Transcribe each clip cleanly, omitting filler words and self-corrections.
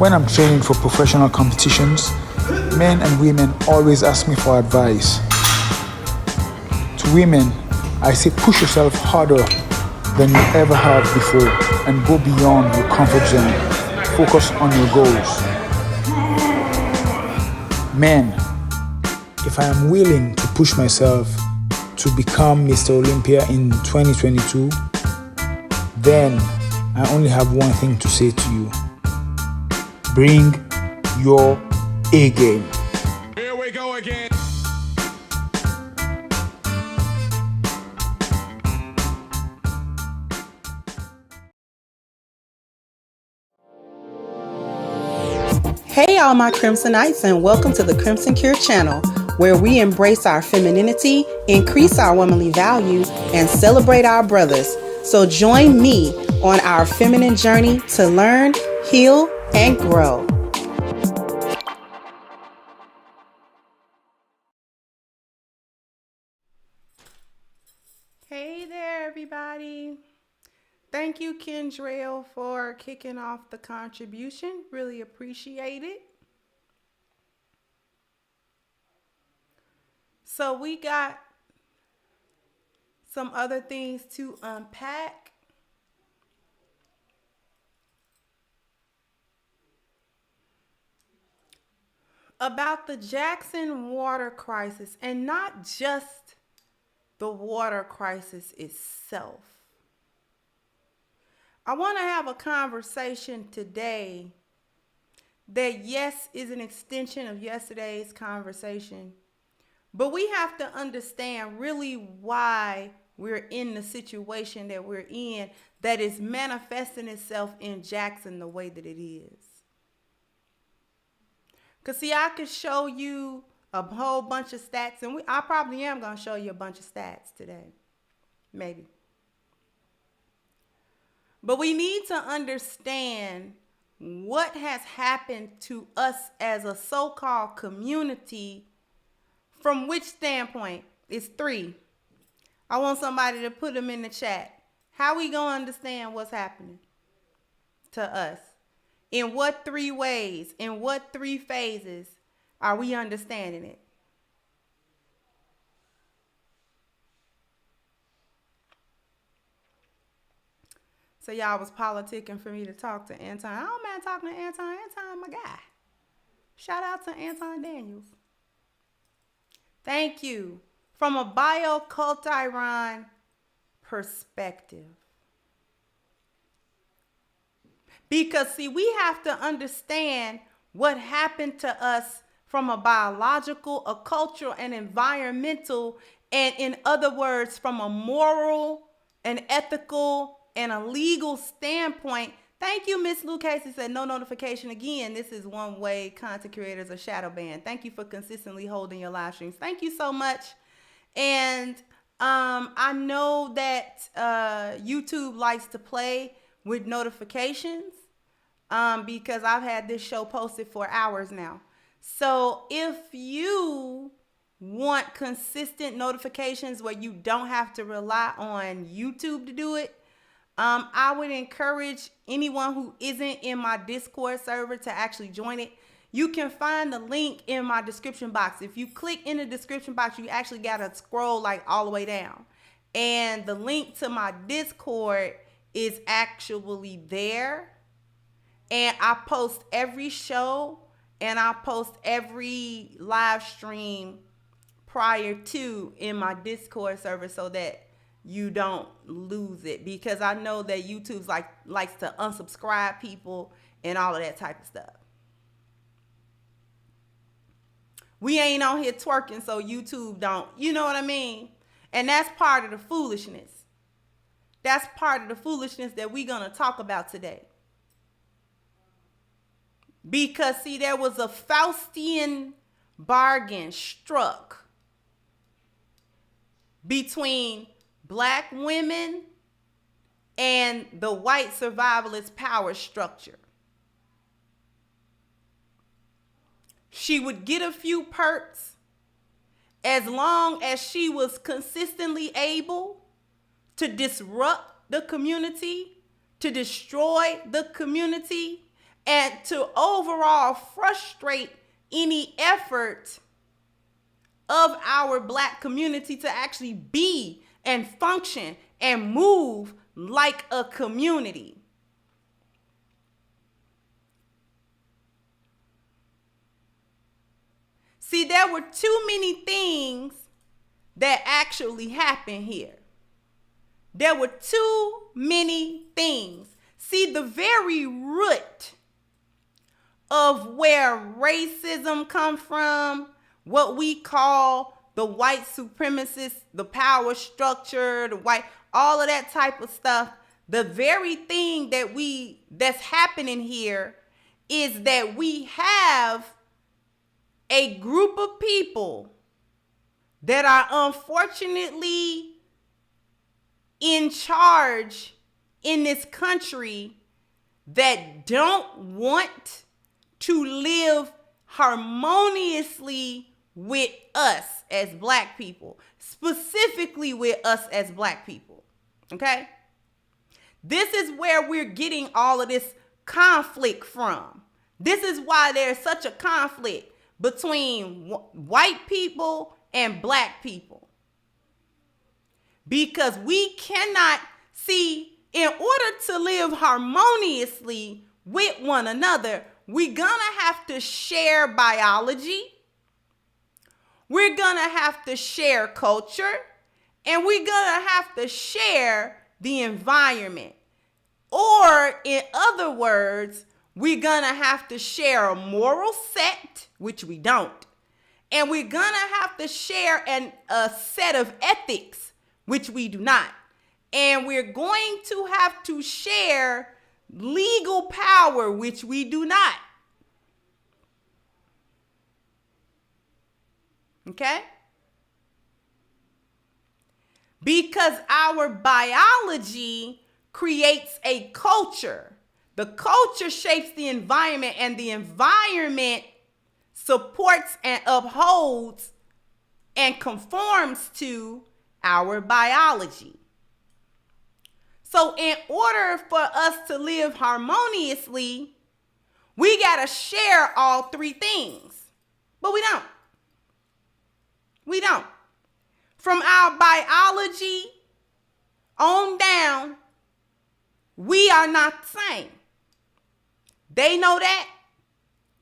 When I'm training for professional competitions, men and women always ask me for advice. To women, I say push yourself harder than you ever have before and go beyond your comfort zone. Focus on your goals. Men, if I am willing to push myself to become Mr. Olympia in 2022, then I only have one thing to say to you. Bring your A game. Here we go again. Hey all my Crimsonites, and welcome to the Crimson Cure channel, where we embrace our femininity, increase our womanly values, and celebrate our brothers. So join me on our feminine journey to learn, heal, and grow. Hey there, everybody. Thank you, Kendra, for kicking off the contribution. Really appreciate it. So we got some other things to unpack. About the Jackson water crisis, and not just the water crisis itself. I want to have a conversation today that, yes, is an extension of yesterday's conversation, but we have to understand really why we're in the situation that we're in that is manifesting itself in Jackson the way that it is. Because, see, I could show you a whole bunch of stats, and I probably am going to show you a bunch of stats today. Maybe. But we need to understand what has happened to us as a so-called community. From which standpoint? It's three. I want somebody to put them in the chat. How we going to understand what's happening to us? In what three ways? In what three phases are we understanding it? So y'all was politicking for me to talk to Anton. I don't mind talking to Anton. Anton, my guy. Shout out to Anton Daniels. Thank you. From a bioculturon perspective. Because, see, we have to understand what happened to us from a biological, a cultural, and environmental, and in other words, from a moral, an ethical, and a legal standpoint. Thank you, Miss Lou Casey said no notification again. This is one way content creators are shadow banned. Thank you for consistently holding your live streams. Thank you so much. And I know that YouTube likes to play with notifications because I've had this show posted for hours now. So if you want consistent notifications where you don't have to rely on YouTube to do it, I would encourage anyone who isn't in my Discord server to actually join it. You can find the link in my description box. If you click in the description box, you actually got to scroll like all the way down. And the link to my Discord is actually there. And I post every show and I post every live stream prior to in my Discord server so that you don't lose it, because I know that YouTube's likes to unsubscribe people and all of that type of stuff. We ain't on here twerking, so YouTube don't, you know what I mean? And that's part of the foolishness. That's part of the foolishness that we're going to talk about today. Because, see, there was a Faustian bargain struck between Black women and the white survivalist power structure. She would get a few perks as long as she was consistently able to disrupt the community, to destroy the community, and to overall frustrate any effort of our Black community to actually be and function and move like a community. See, there were too many things that actually happened here. There were too many things. See, the very root of where racism comes from, what we call the white supremacists, the power structure, all of that type of stuff, the very thing that's happening here is that we have a group of people that are unfortunately in charge in this country that don't want to live harmoniously with us as Black people, specifically with us as Black people, okay? This is where we're getting all of this conflict from. This is why there's such a conflict between white people and Black people. Because we cannot see, in order to live harmoniously with one another, we're gonna have to share biology, we're gonna have to share culture, and we're gonna have to share the environment. Or in other words, we're gonna have to share a moral set, which we don't, and we're gonna have to share a set of ethics, which we do not. And we're going to have to share legal power, which we do not. Okay? Because our biology creates a culture. The culture shapes the environment, and the environment supports and upholds and conforms to our biology. So in order for us to live harmoniously, we got to share all three things. But we don't. We don't. From our biology on down, we are not the same. They know that.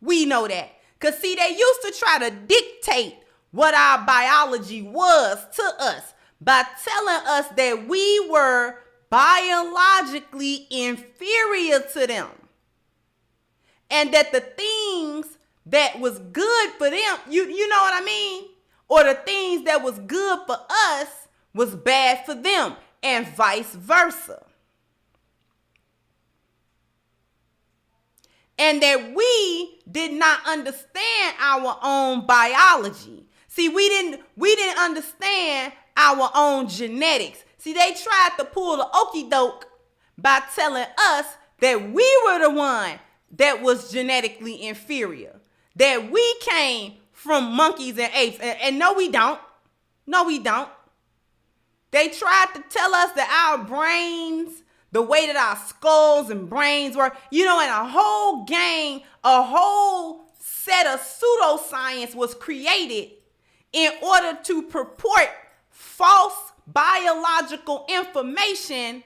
We know that. Because see, they used to try to dictate what our biology was to us by telling us that we were biologically inferior to them. And that the things that was good for them, you know what I mean? Or the things that was good for us was bad for them, and vice versa. And that we did not understand our own biology. See, we didn't understand our own genetics. See, they tried to pull the okie doke by telling us that we were the one that was genetically inferior. That we came from monkeys and apes. And no, we don't. No, we don't. They tried to tell us that our brains, the way that our skulls and brains work, and a whole gang, a whole set of pseudoscience was created in order to purport false biological information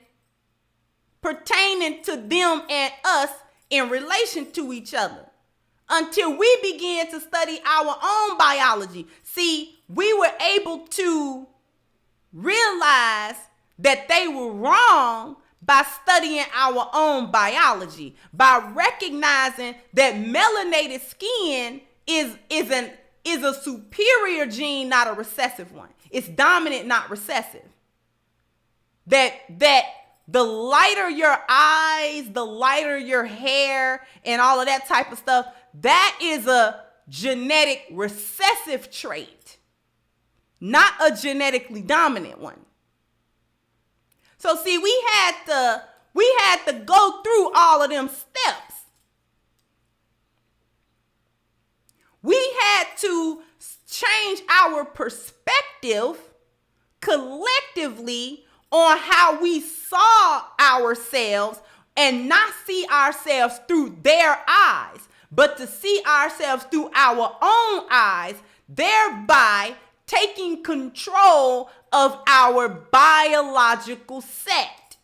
pertaining to them and us in relation to each other. Until we began to study our own biology. See, we were able to realize that they were wrong by studying our own biology, by recognizing that melanated skin is a superior gene, not a recessive one. It's dominant, not recessive. That the lighter your eyes, the lighter your hair, and all of that type of stuff, that is a genetic recessive trait, not a genetically dominant one. So see, we had to go through all of them steps. We had to change our perspective collectively on how we saw ourselves, and not see ourselves through their eyes, but to see ourselves through our own eyes, thereby taking control of our biological set.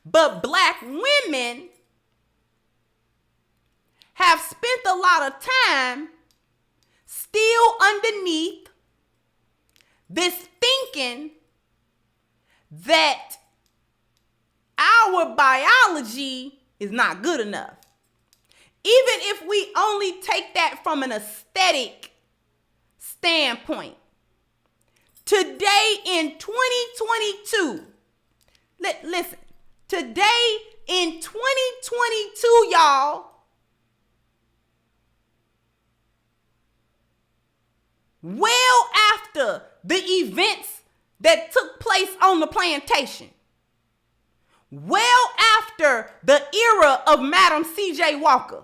But Black women have spent a lot of time still underneath this thinking that our biology is not good enough. Even if we only take that from an aesthetic standpoint. Today in 2022, listen, today in 2022, y'all, well after the events that took place on the plantation, well after the era of Madam C.J. Walker,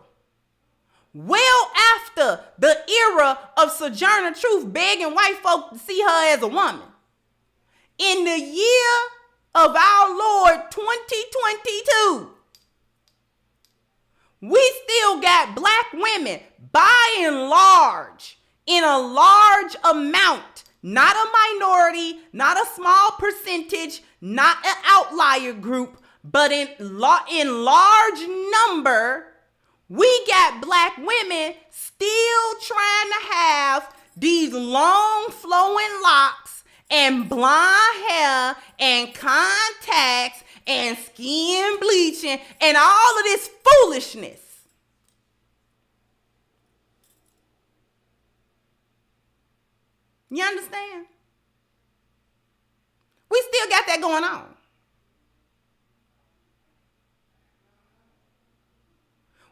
well after the era of Sojourner Truth begging white folk to see her as a woman, in the year of our Lord 2022, we still got Black women, by and large, in a large amount, not a minority, not a small percentage, not an outlier group, but in large number, we got Black women still trying to have these long flowing locks and blonde hair and contacts and skin bleaching and all of this foolishness. You understand? We still got that going on.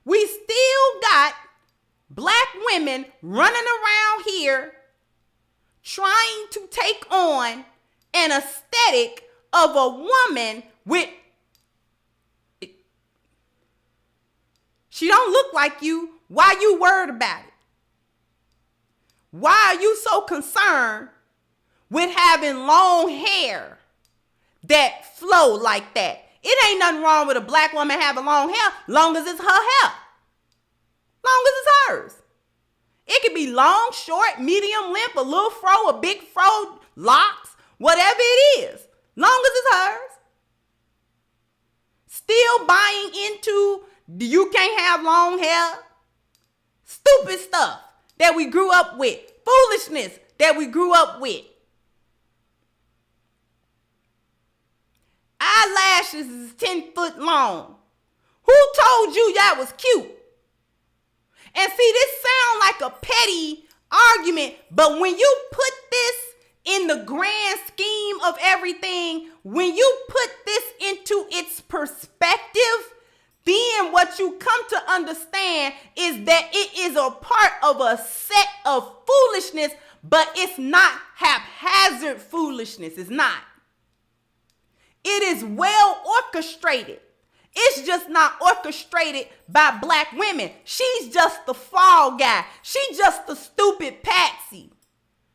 We still got Black women running around here trying to take on an aesthetic of a woman with, she don't look like you. Why you worried about it? Why are you so concerned with having long hair that flow like that? It ain't nothing wrong with a Black woman having long hair, long as it's her hair. Long as it's hers. It could be long, short, medium length, a little fro, a big fro, locks, whatever it is. Long as it's hers. Still buying into you can't have long hair. Stupid stuff that we grew up with. Foolishness that we grew up with. Eyelashes is 10 foot long. Who told you that was cute? And see, this sound like a petty argument, but when you put this in the grand scheme of everything, when you put this into its perspective, then what you come to understand is that it is a part of a set of foolishness, but it's not haphazard foolishness. It's not. It is well orchestrated. It's just not orchestrated by Black women. She's just the fall guy. She's just the stupid patsy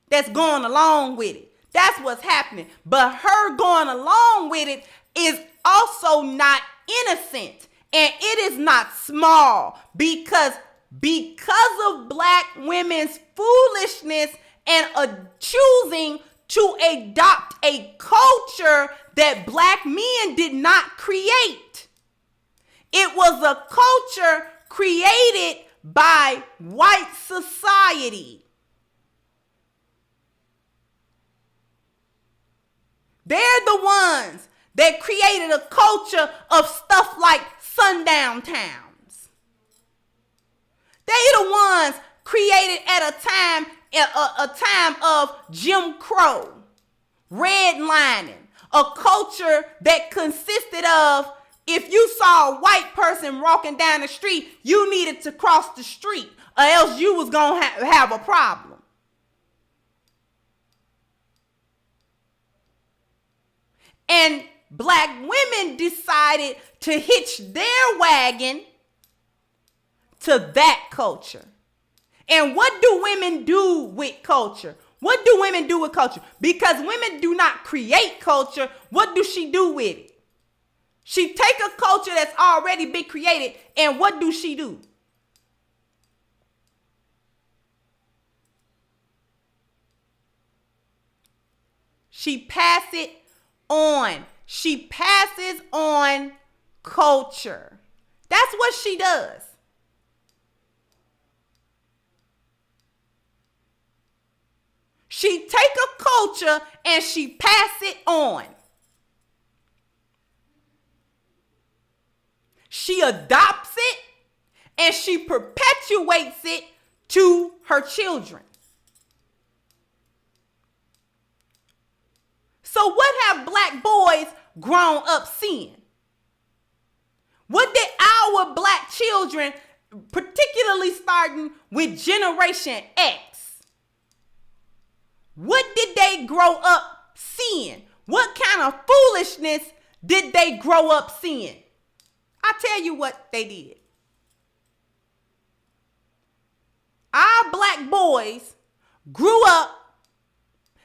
that's going along with it. That's what's happening. But her going along with it is also not innocent. And it is not small because of Black women's foolishness and choosing to adopt a culture that Black men did not create. It was a culture created by white society. They're the ones that created a culture of stuff like sundown towns. They're the ones created at a time of Jim Crow, redlining, a culture that consisted of, if you saw a white person walking down the street, you needed to cross the street or else you was going to have a problem. And Black women decided to hitch their wagon to that culture. And what do women do with culture? What do women do with culture? Because women do not create culture. What do she do with it? She take a culture that's already been created, and what do she do? She pass it on. She passes on culture. That's what she does. She take a culture and she pass it on. She adopts it and she perpetuates it to her children. So what have black boys grown up seeing? What did our black children, particularly starting with Generation X, what did they grow up seeing? What kind of foolishness did they grow up seeing? I'll tell you what they did. Our black boys grew up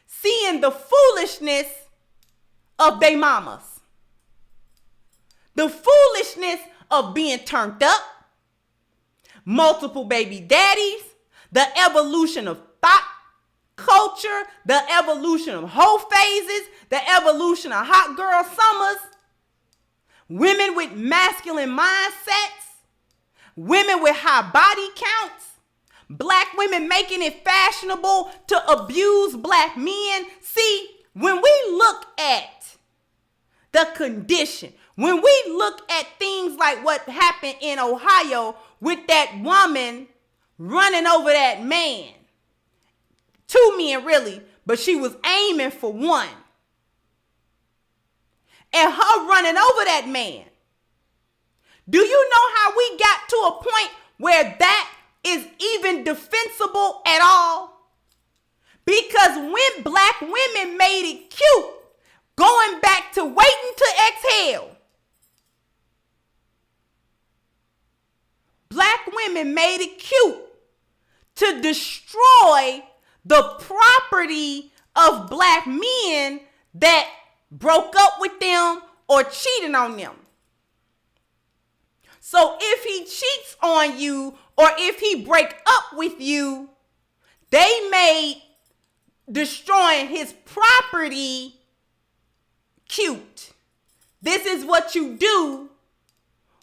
seeing the foolishness of their mamas. The foolishness of being turned up, multiple baby daddies, the evolution of thought culture, the evolution of whole phases, the evolution of hot girl summers, women with masculine mindsets, women with high body counts, black women making it fashionable to abuse black men. See, when we look at the condition, when we look at things like what happened in Ohio with that woman running over that man, two men really, but she was aiming for one, and her running over that man, do you know how we got to a point where that is even defensible at all? Because when black women made it cute, going back to waiting to exhale, black women made it cute to destroy the property of black men that broke up with them or cheated on them. So if he cheats on you or if he break up with you, they made destroying his property cute. This is what you do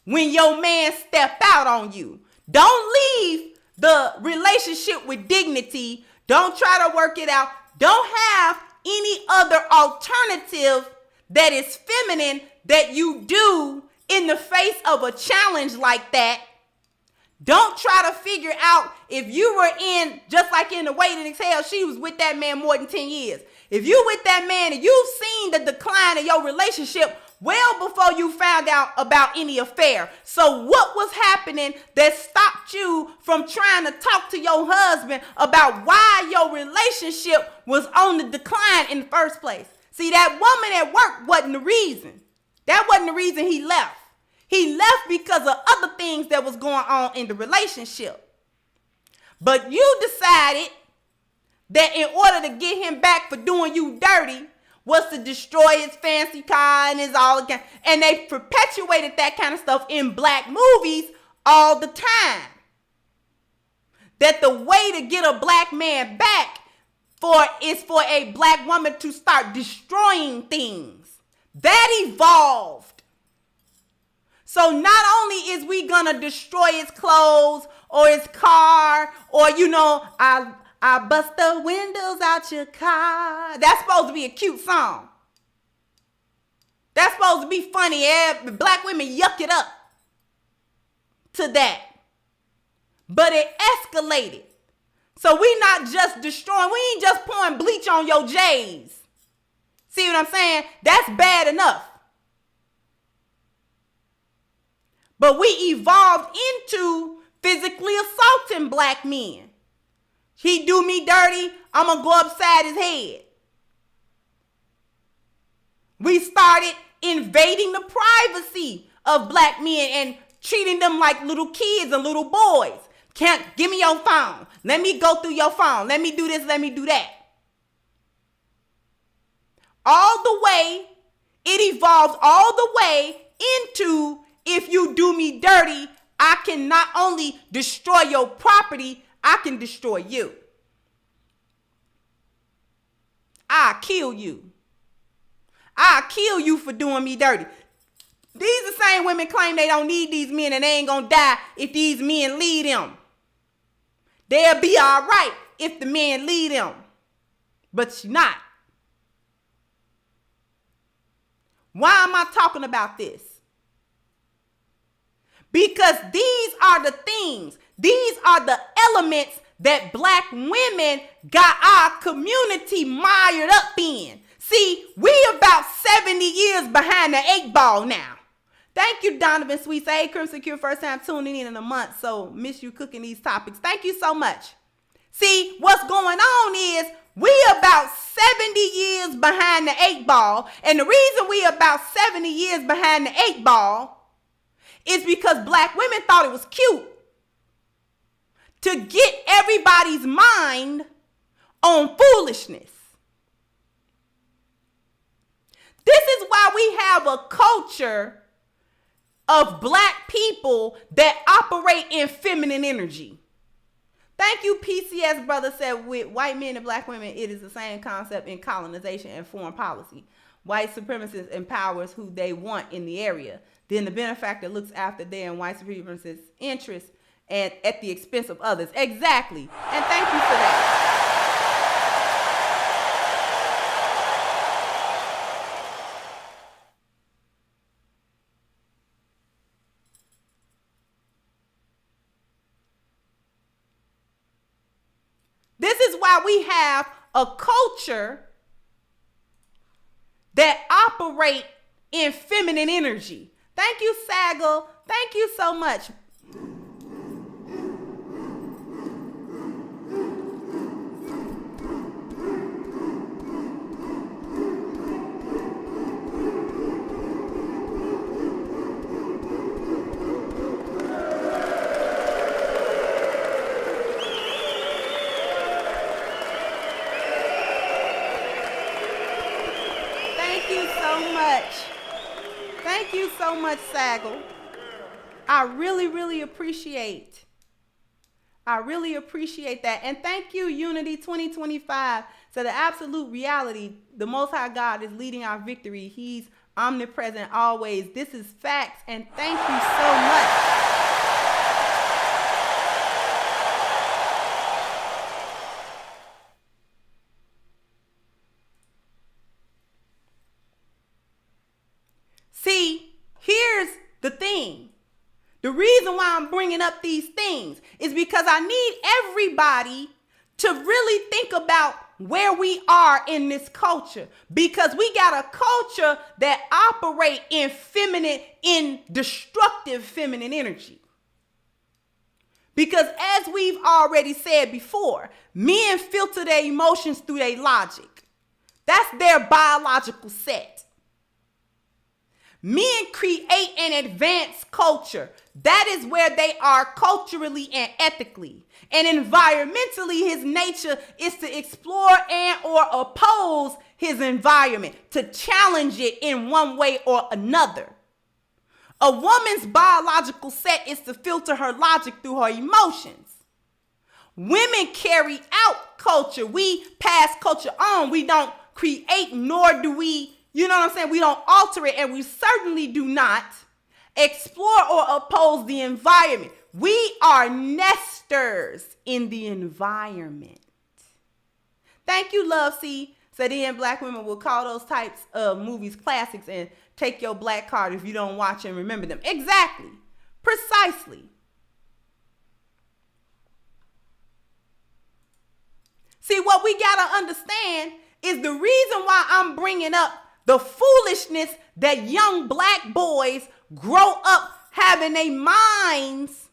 when your man step out on you. Don't leave the relationship with dignity. Don't try to work it out. Don't have any other alternative that is feminine that you do in the face of a challenge like that. Don't try to figure out if you were in, just like in the Wait and Exhale, she was with that man more than 10 years. If you with that man and you've seen the decline of your relationship well before you found out about any affair. So what was happening that stopped you from trying to talk to your husband about why your relationship was on the decline in the first place? See, that woman at work wasn't the reason. That wasn't the reason he left. He left because of other things that was going on in the relationship. But you decided that in order to get him back for doing you dirty was to destroy his fancy car and his all again. And they perpetuated that kind of stuff in black movies all the time. That the way to get a black man back is for a black woman to start destroying things. That evolved. So not only is we gonna destroy his clothes or his car, or I bust the windows out your car. That's supposed to be a cute song. That's supposed to be funny. Yeah, black women yuck it up to that. But it escalated. So we not just destroying, we ain't just pouring bleach on your J's. See what I'm saying? That's bad enough. But we evolved into physically assaulting black men. He do me dirty, I'm going to go upside his head. We started invading the privacy of black men and treating them like little kids and little boys. Give me your phone. Let me go through your phone. Let me do this, let me do that. all the way, it evolves all the way into, if you do me dirty, I can not only destroy your property, I can destroy you. I'll kill you. I'll kill you for doing me dirty. These the same women claim they don't need these men and they ain't gonna die if these men lead them. They'll be all right if the men lead them. But she's not. Why am I talking about this? Because these are the things, these are the elements that Black women got our community mired up in. See, we about 70 years behind the 8 ball now. Thank you, Donovan Sweets. Hey, Crimson Cure, first time tuning in a month, so miss you cooking these topics. Thank you so much. See, what's going on is we about 70 years behind the 8 ball, and the reason we about 70 years behind the 8 ball is because Black women thought it was cute to get everybody's mind on foolishness. This is why we have a culture of Black people that operate in feminine energy. Thank you, PCS brother said with white men and Black women, it is the same concept in colonization and foreign policy. White supremacists empowers who they want in the area. Then the benefactor looks after their and white supremacists' interests and at the expense of others. Exactly. And thank you for that. This is why we have a culture that operate in feminine energy. Thank you, Sagal. Thank you so much. Thank you so much, Sagal. I really appreciate that. And thank you, Unity 2025. So the absolute reality, the Most High God is leading our victory. He's omnipresent always. This is facts. And thank you so much. See, here's the thing. The reason why I'm bringing up these things is because I need everybody to really think about where we are in this culture, because we got a culture that operate in destructive feminine energy. Because as we've already said before, men filter their emotions through their logic. That's their biological set. Men create an advanced culture. That is where they are culturally and ethically. And environmentally, his nature is to explore and or oppose his environment, to challenge it in one way or another. A woman's biological set is to filter her logic through her emotions. Women carry out culture. We pass culture on. We don't create, nor do we, you know what I'm saying? We don't alter it, and we certainly do not explore or oppose the environment. We are nesters in the environment. Thank you, Love C. So then Black women will call those types of movies classics and take your black card if you don't watch and remember them. Exactly. Precisely. See, what we got to understand is the reason why I'm bringing up the foolishness that young Black boys grow up having their minds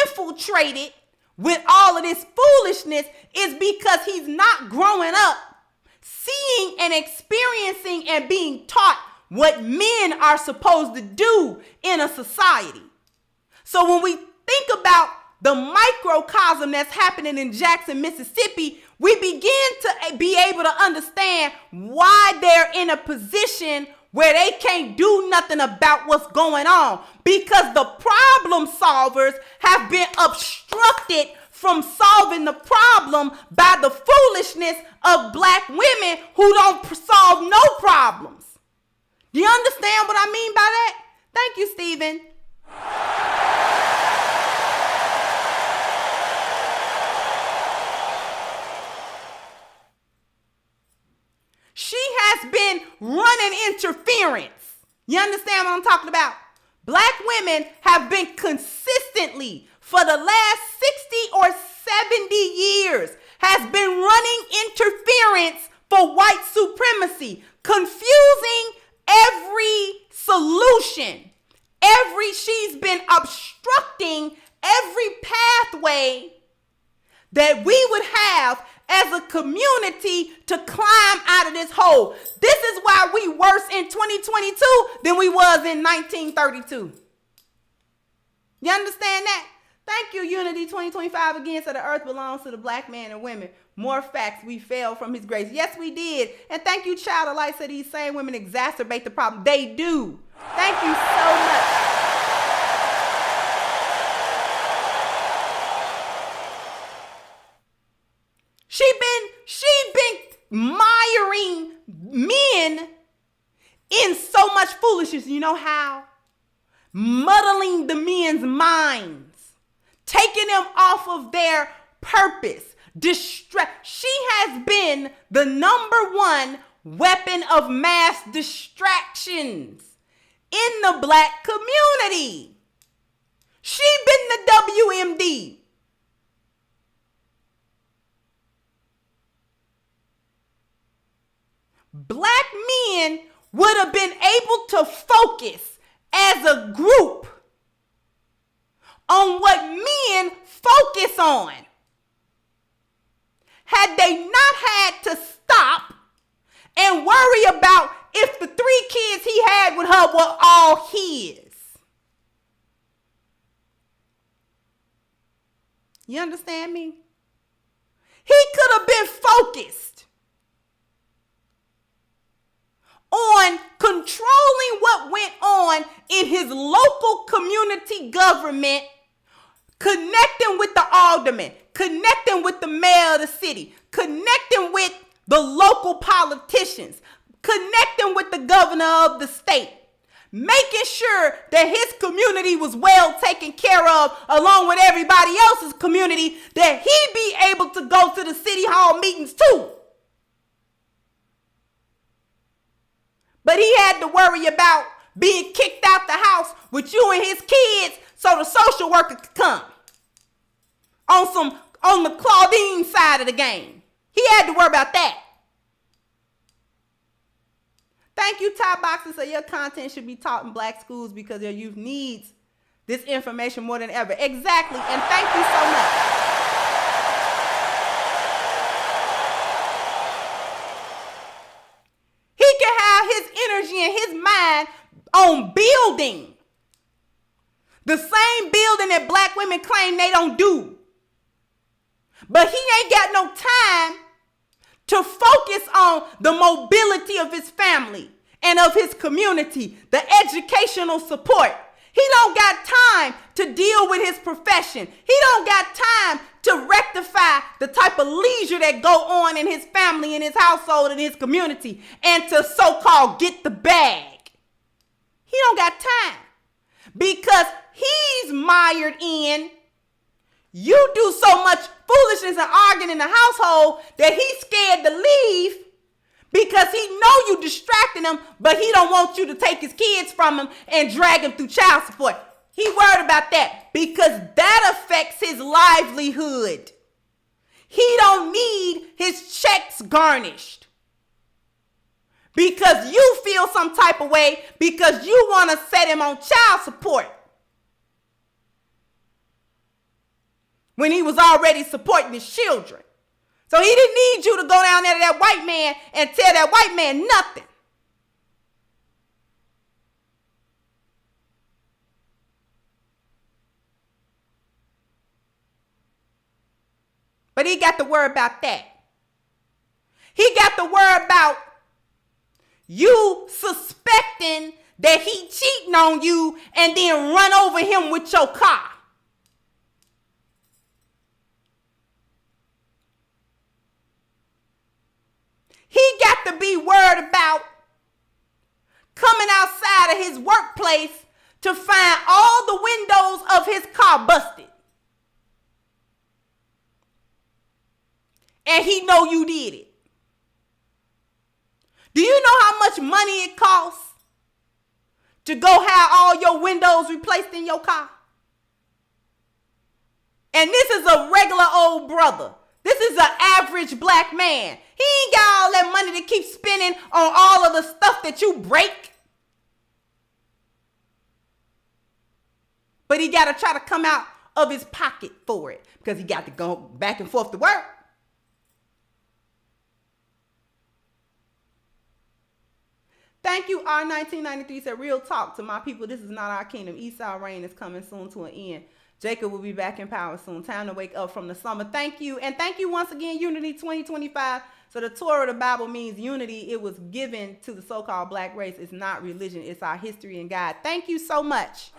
infiltrated with all of this foolishness is because he's not growing up seeing and experiencing and being taught what men are supposed to do in a society. So when we think about the microcosm that's happening in Jackson, Mississippi, we begin to be able to understand why they're in a position where they can't do nothing about what's going on, because the problem solvers have been obstructed from solving the problem by the foolishness of black women who don't solve no problems. Do you understand what I mean by that? Thank you, Stephen. She has been running interference. You understand what I'm talking about? Black women have been consistently, for the last 60 or 70 years, has been running interference for white supremacy, confusing every solution. She's been obstructing every pathway that we would have as a community to climb out of this hole. This is why we worse in 2022 than we was in 1932. You understand that? Thank you, Unity 2025 again. So the earth belongs to the black man and women. More facts, we fell from his grace. Yes, we did. And thank you, Child of Light, said these same women exacerbate the problem. They do. Thank you so much. She been miring men in so much foolishness. You know how? Muddling the men's minds, taking them off of their purpose. She has been the #1 weapon of mass distractions in the black community. She been the WMD. Black men would have been able to focus as a group on what men focus on had they not had to stop and worry about if the 3 kids he had with her were all his. You understand me? He could have been focused on controlling what went on in his local community government, connecting with the alderman, connecting with the mayor of the city, connecting with the local politicians, connecting with the governor of the state, making sure that his community was well taken care of along with everybody else's community, that he be able to go to the city hall meetings too. But he had to worry about being kicked out the house with you and his kids so the social worker could come on the Claudine side of the game. He had to worry about that. Thank you, Top Boxes. So your content should be taught in black schools because their youth needs this information more than ever. Exactly. And thank you so much. He can have his energy and his mind on building. The same building that black women claim they don't do. But he ain't got no time to focus on the mobility of his family and of his community, the educational support. He don't got time to deal with his profession. He don't got time to rectify the type of leisure that go on in his family, in his household, in his community, and to so-called get the bag. He don't got time because he's mired in, you do so much foolishness and arguing in the household that he's scared to leave because he know you distracting him, but he don't want you to take his kids from him and drag him through child support. He worried about that because that affects his livelihood. He don't need his checks garnished because you feel some type of way because you want to set him on child support when he was already supporting his children. So he didn't need you to go down there to that white man and tell that white man nothing. But he got to worry about that. He got to worry about you suspecting that he cheating on you and then run over him with your car. He got to be worried about coming outside of his workplace to find all the windows of his car busted. And he know you did it. Do you know how much money it costs to go have all your windows replaced in your car? And this is a regular old brother. This is an average black man. He ain't got all that money to keep spending on all of the stuff that you break. But he got to try to come out of his pocket for it because he got to go back and forth to work. Thank you, R1993 said, real talk to my people. This is not our kingdom. Esau reign is coming soon to an end. Jacob will be back in power soon. Time to wake up from the slumber. Thank you. And thank you once again, Unity 2025. So the Torah of the Bible means unity. It was given to the so-called black race. It's not religion. It's our history and God. Thank you so much.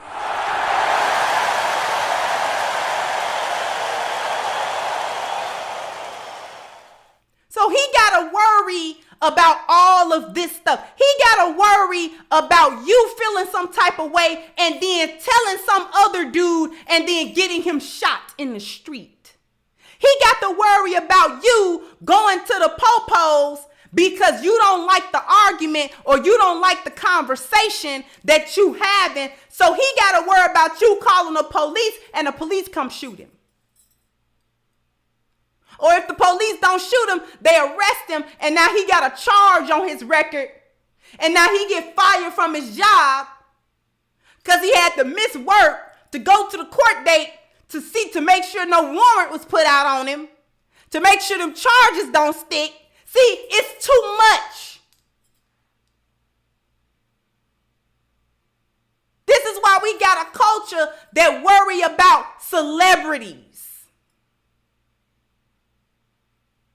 So he got to worry about all of this stuff. He got to worry about you feeling some type of way and then telling some other dude and then getting him shot in the street. He got to worry about you going to the popos because you don't like the argument or you don't like the conversation that you having. So he got to worry about you calling the police and the police come shoot him. Or if the police don't shoot him, they arrest him, and now he got a charge on his record, and now he get fired from his job because he had to miss work to go to the court date to make sure no warrant was put out on him, to make sure them charges don't stick. See, it's too much. This is why we got a culture that worry about celebrities.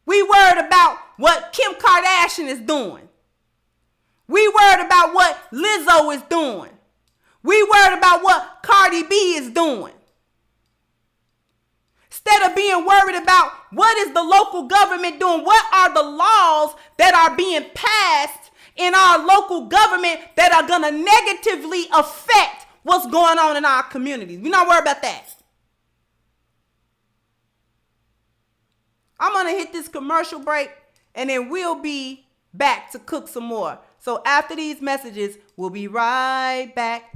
We worried about what Kim Kardashian is doing. We worried about what Lizzo is doing. We worried about what Cardi B is doing. Instead of being worried about what is the local government doing, what are the laws that are being passed in our local government that are going to negatively affect what's going on in our communities. We're not worried about that. I'm going to hit this commercial break and then we'll be back to cook some more. So after these messages, we'll be right back.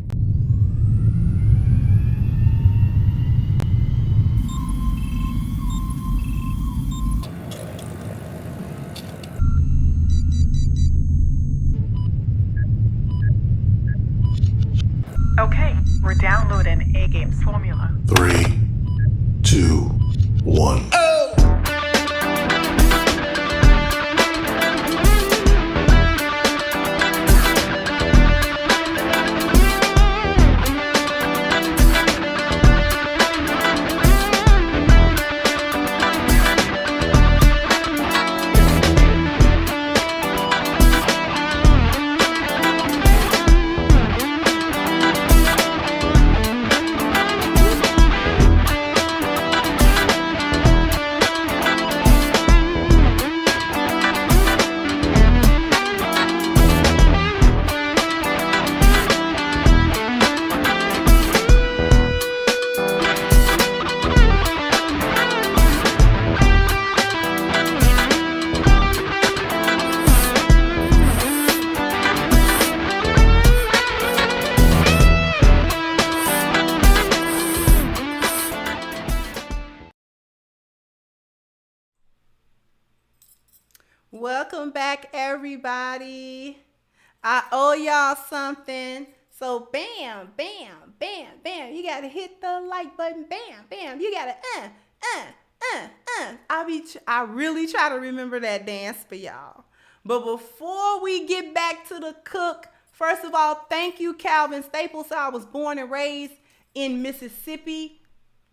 Okay, we're downloading A-Game's formula. 3, 2, 1. Welcome back, everybody. I owe y'all something. So bam, bam, bam, bam. You gotta hit the like button. Bam, bam. You gotta I really try to remember that dance for y'all. But before we get back to the cook, first of all, thank you, Calvin Staples. I was born and raised in Mississippi.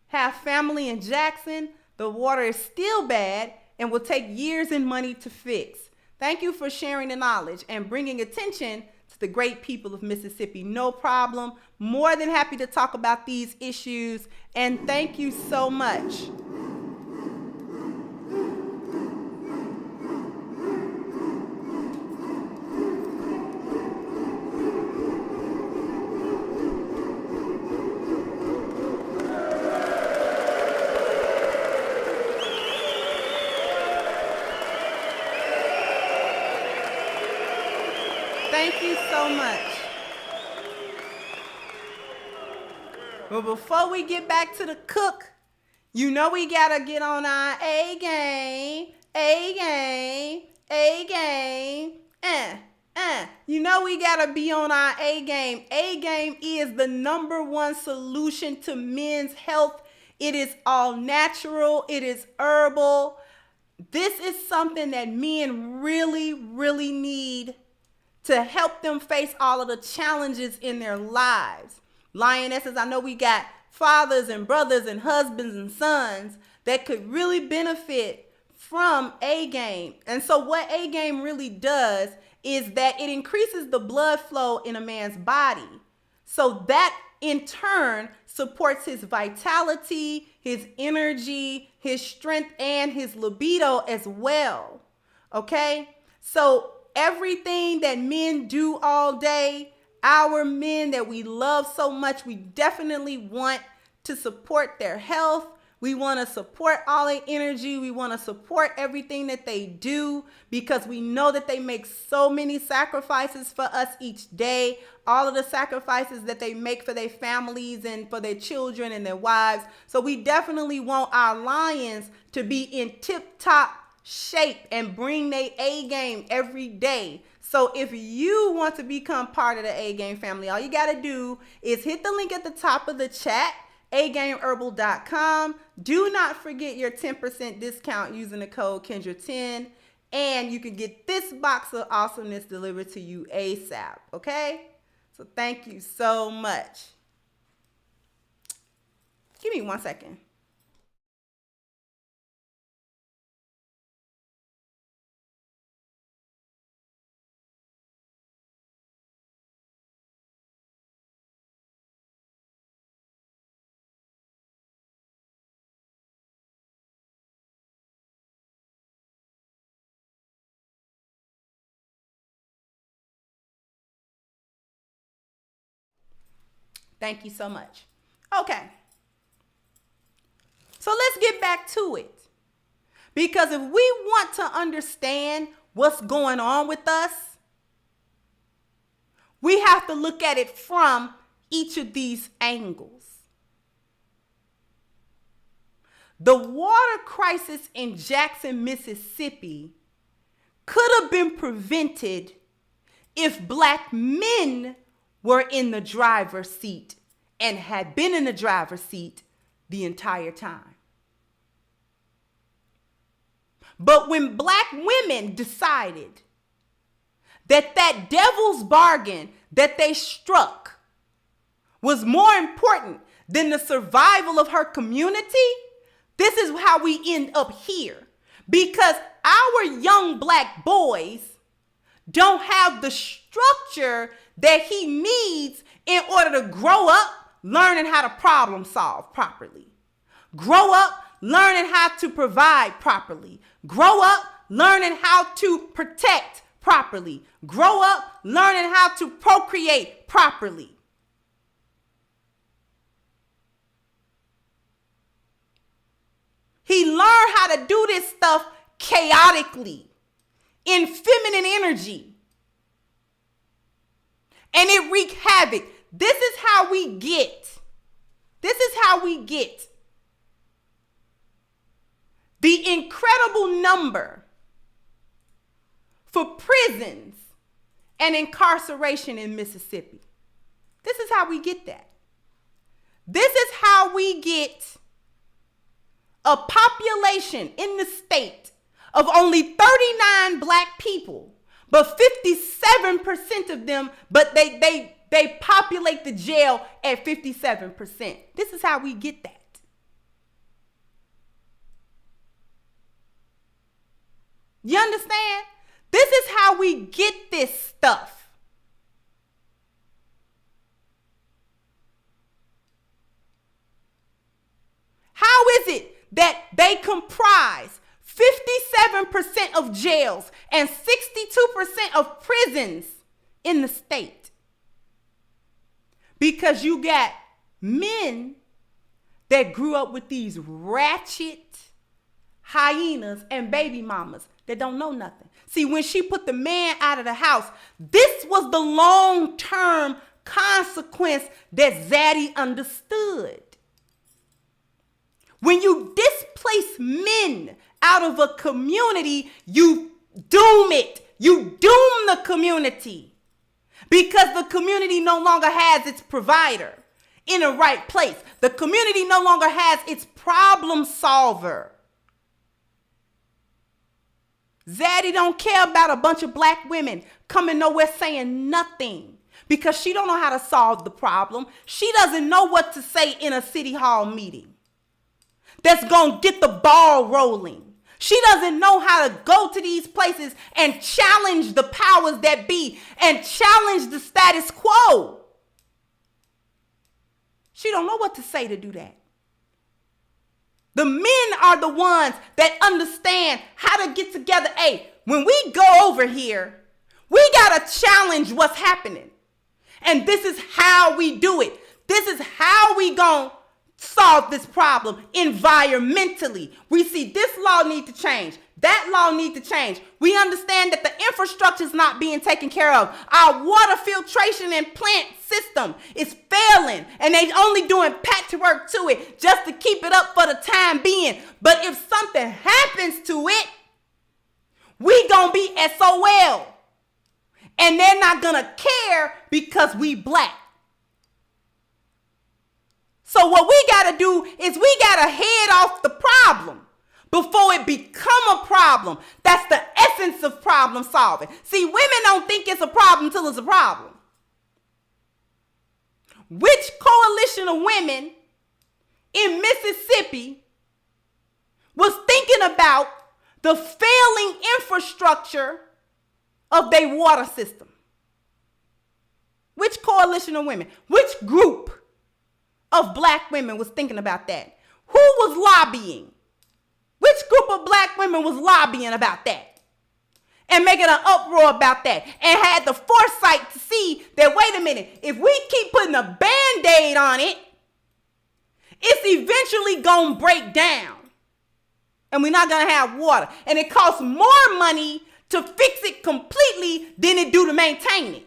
Have family in Jackson. The water is still bad and will take years and money to fix. Thank you for sharing the knowledge and bringing attention to the great people of Mississippi. No problem. More than happy to talk about these issues. And thank you so much. Thank you so much. But before we get back to the cook, you know we gotta get on our A game, A game, A game. You know we gotta be on our A game. A game is the #1 solution to men's health. It is all natural. It is herbal. This is something that men really, really need to help them face all of the challenges in their lives. Lionesses, I know we got fathers and brothers and husbands and sons that could really benefit from A game. And so what A game really does is that it increases the blood flow in a man's body. So that in turn supports his vitality, his energy, his strength, and his libido as well. Okay? So everything that men do all day, our men that we love so much, we definitely want to support their health. We want to support all their energy. We want to support everything that they do because we know that they make so many sacrifices for us each day. All of the sacrifices that they make for their families and for their children and their wives. So we definitely want our lions to be in tip-top shape and bring their A game every day. So if you want to become part of the A game family, all you got to do is hit the link at the top of the chat, agameherbal.com. Do not forget your 10% discount using the code Kendra10, and you can get this box of awesomeness delivered to you ASAP. Okay? So thank you so much. Give me 1 second. Thank you so much. Okay. So let's get back to it. Because if we want to understand what's going on with us, we have to look at it from each of these angles. The water crisis in Jackson, Mississippi could have been prevented if Black men were in the driver's seat and had been in the driver's seat the entire time. But when Black women decided that that devil's bargain that they struck was more important than the survival of her community, this is how we end up here. Because our young Black boys don't have the structure that he needs in order to grow up learning how to problem solve properly. Grow up learning how to provide properly. Grow up learning how to protect properly. Grow up learning how to procreate properly. He learned how to do this stuff chaotically, in feminine energy. And it wreaked havoc. This is how we get the incredible number for prisons and incarceration in Mississippi. This is how we get that. This is how we get a population in the state of only 39 Black people, but 57% of them, but they populate the jail at 57%. This is how we get that. You understand? This is how we get this stuff. How is it that they comprise 57% of jails and 62% of prisons in the state? Because you got men that grew up with these ratchet hyenas and baby mamas that don't know nothing. See, when she put the man out of the house, this was the long-term consequence that Zaddy understood. When you displace men out of a community, you doom it. You doom the community because the community no longer has its provider in the right place. The community no longer has its problem solver. Zaddy don't care about a bunch of black women coming nowhere saying nothing because she don't know how to solve the problem. She doesn't know what to say in a city hall meeting that's going to get the ball rolling. She doesn't know how to go to these places and challenge the powers that be and challenge the status quo. She don't know what to say to do that. The men are the ones that understand how to get together. Hey, when we go over here, we got to challenge what's happening. And this is how we do it. This is how we going to solve this problem environmentally. We see this law need to change. That law need to change. We understand that the infrastructure is not being taken care of. Our water filtration and plant system is failing, and they only doing patchwork to it just to keep it up for the time being. But if something happens to it, we gonna be SOL. And they're not gonna care because we black. So what we gotta do is we gotta head off the problem before it become a problem. That's the essence of problem solving. See, women don't think it's a problem until it's a problem. Which coalition of women in Mississippi was thinking about the failing infrastructure of their water system? Which coalition of women? Which group of black women was thinking about that? Who was lobbying? Which group of black women was lobbying about that and making an uproar about that and had the foresight to see that, wait a minute, if we keep putting a Band-Aid on it, it's eventually going to break down and we're not going to have water. And it costs more money to fix it completely than it do to maintain it.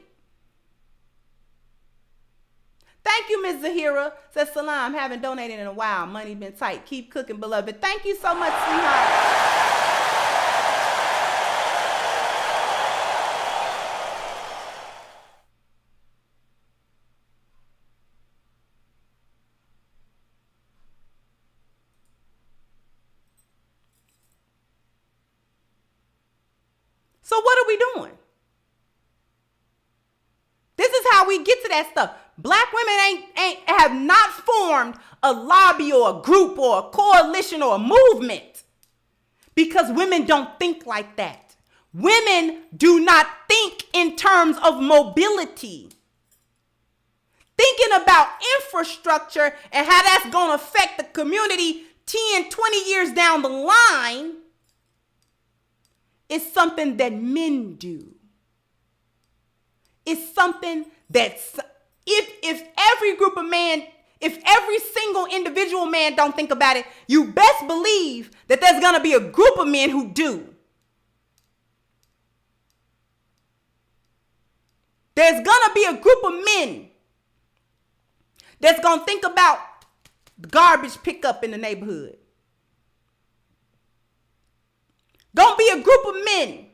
Thank you, Ms. Zahira. Says Salam, haven't donated in a while. Money been tight. Keep cooking, beloved. Thank you so much, sweetheart. So what are we doing? This is how we get to that stuff. Black women have not formed a lobby or a group or a coalition or a movement because women don't think like that. Women do not think in terms of mobility. Thinking about infrastructure and how that's going to affect the community 10, 20 years down the line is something that men do. It's something that's, if every group of men, if every single individual man don't think about it, you best believe that there's going to be a group of men who do. There's going to be a group of men that's going to think about garbage pickup in the neighborhood. Gonna be a group of men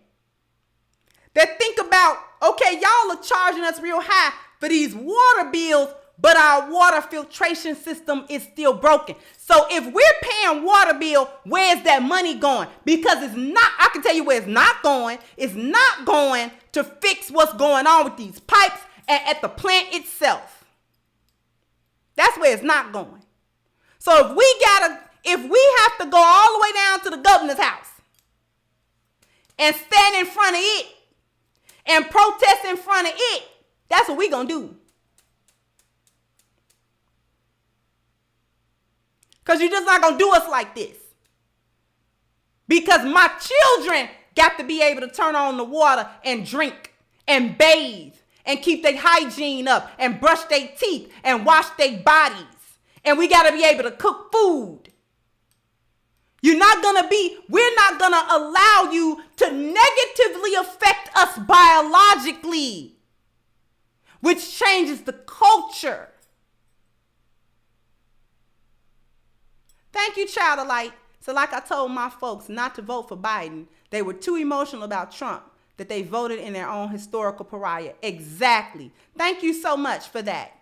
that think about, okay, y'all are charging us real high for these water bills, but our water filtration system is still broken. So if we're paying water bill, where's that money going? Because it's not, I can tell you where it's not going. It's not going to fix what's going on with these pipes at the plant itself. That's where it's not going. So if we have to go all the way down to the governor's house and stand in front of it and protest in front of it, that's what we gonna do. Because you're just not gonna do us like this. Because my children got to be able to turn on the water and drink and bathe and keep their hygiene up and brush their teeth and wash their bodies. And we got to be able to cook food. We're not going to allow you to negatively affect us biologically, which changes the culture. Thank you, Child of Light. So like I told my folks not to vote for Biden, they were too emotional about Trump that they voted in their own historical pariah. Exactly. Thank you so much for that.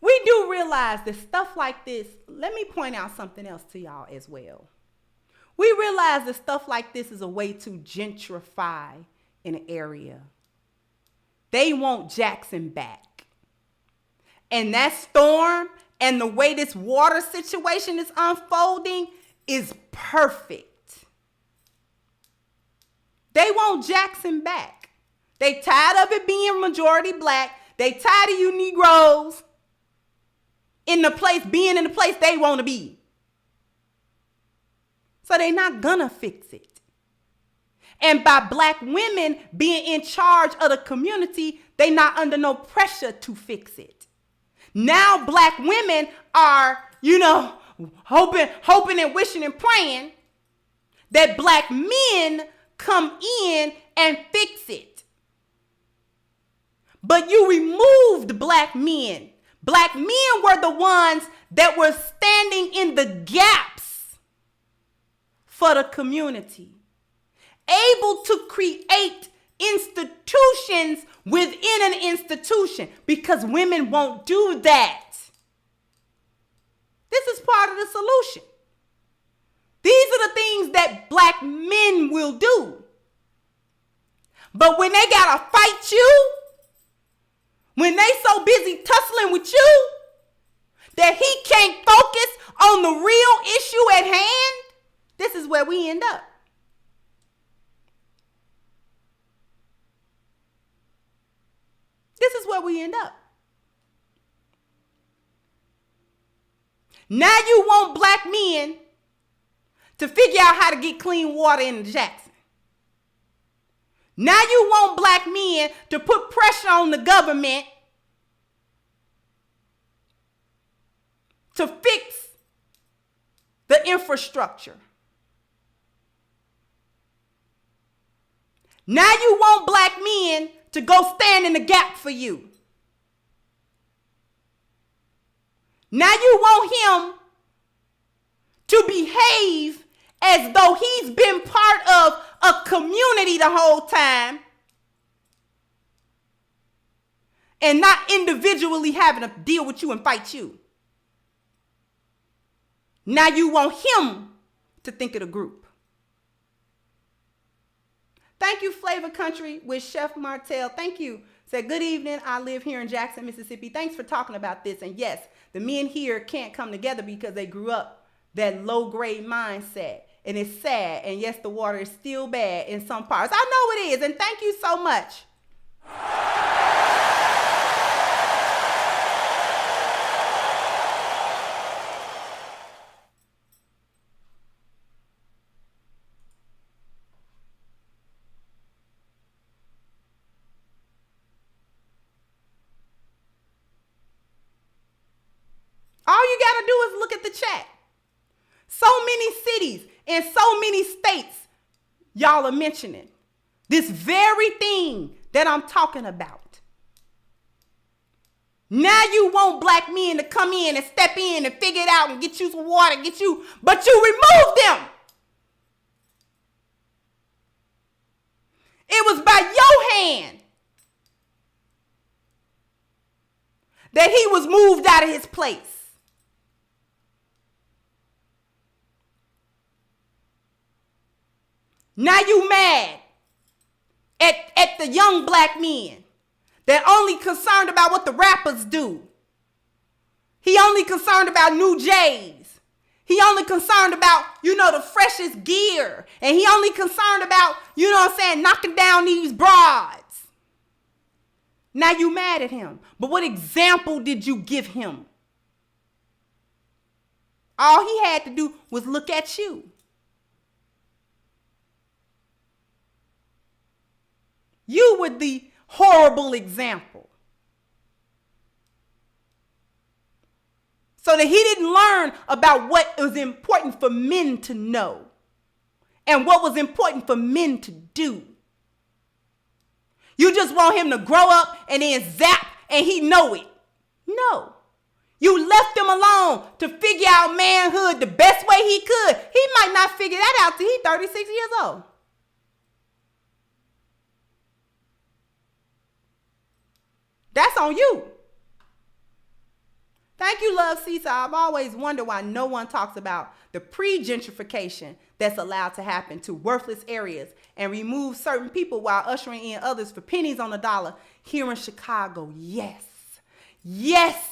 We do realize that stuff like this, let me point out something else to y'all as well. We realize that stuff like this is a way to gentrify an area. They want Jackson back. And that storm and the way this water situation is unfolding is perfect. They want Jackson back. They tired of it being majority black. They tired of you Negroes being in the place they want to be. So they're not gonna fix it. And by black women being in charge of the community, they not under no pressure to fix it. Now black women are, hoping and wishing and praying that black men come in and fix it. But you removed black men. Black men were the ones that were standing in the gaps for the community, able to create institutions within an institution, because women won't do that. This is part of the solution. These are the things that black men will do. But when they gotta fight you, when they so busy tussling with you that he can't focus on the real issue at hand, this is where we end up. This is where we end up. Now you want black men to figure out how to get clean water in Jackson. Now you want black men to put pressure on the government to fix the infrastructure. Now you want black men to go stand in the gap for you. Now you want him to behave as though he's been part of a community the whole time and not individually having to deal with you and fight you. Now you want him to think of the group. Thank you, Flavor Country with Chef Martell. Thank you. Said, good evening. I live here in Jackson, Mississippi. Thanks for talking about this. And yes, the men here can't come together because they grew up that low-grade mindset. And it's sad. And yes, the water is still bad in some parts. I know it is. And thank you so much. All you got to do is look at the chat. So many cities and so many states y'all are mentioning this very thing that I'm talking about. Now you want black men to come in and step in and figure it out and get you some water, but you removed them. It was by your hand that he was moved out of his place. Now you mad at the young black men that only concerned about what the rappers do. He only concerned about new J's. He only concerned about, the freshest gear. And he only concerned about, knocking down these broads. Now you mad at him. But what example did you give him? All he had to do was look at you. You were the horrible example. So that he didn't learn about what was important for men to know and what was important for men to do. You just want him to grow up and then zap and he know it. No. You left him alone to figure out manhood the best way he could. He might not figure that out till he's 36 years old. That's on you. Thank you, Love Seesaw. I've always wondered why no one talks about the pre-gentrification that's allowed to happen to worthless areas and remove certain people while ushering in others for pennies on the dollar here in Chicago. Yes. Yes,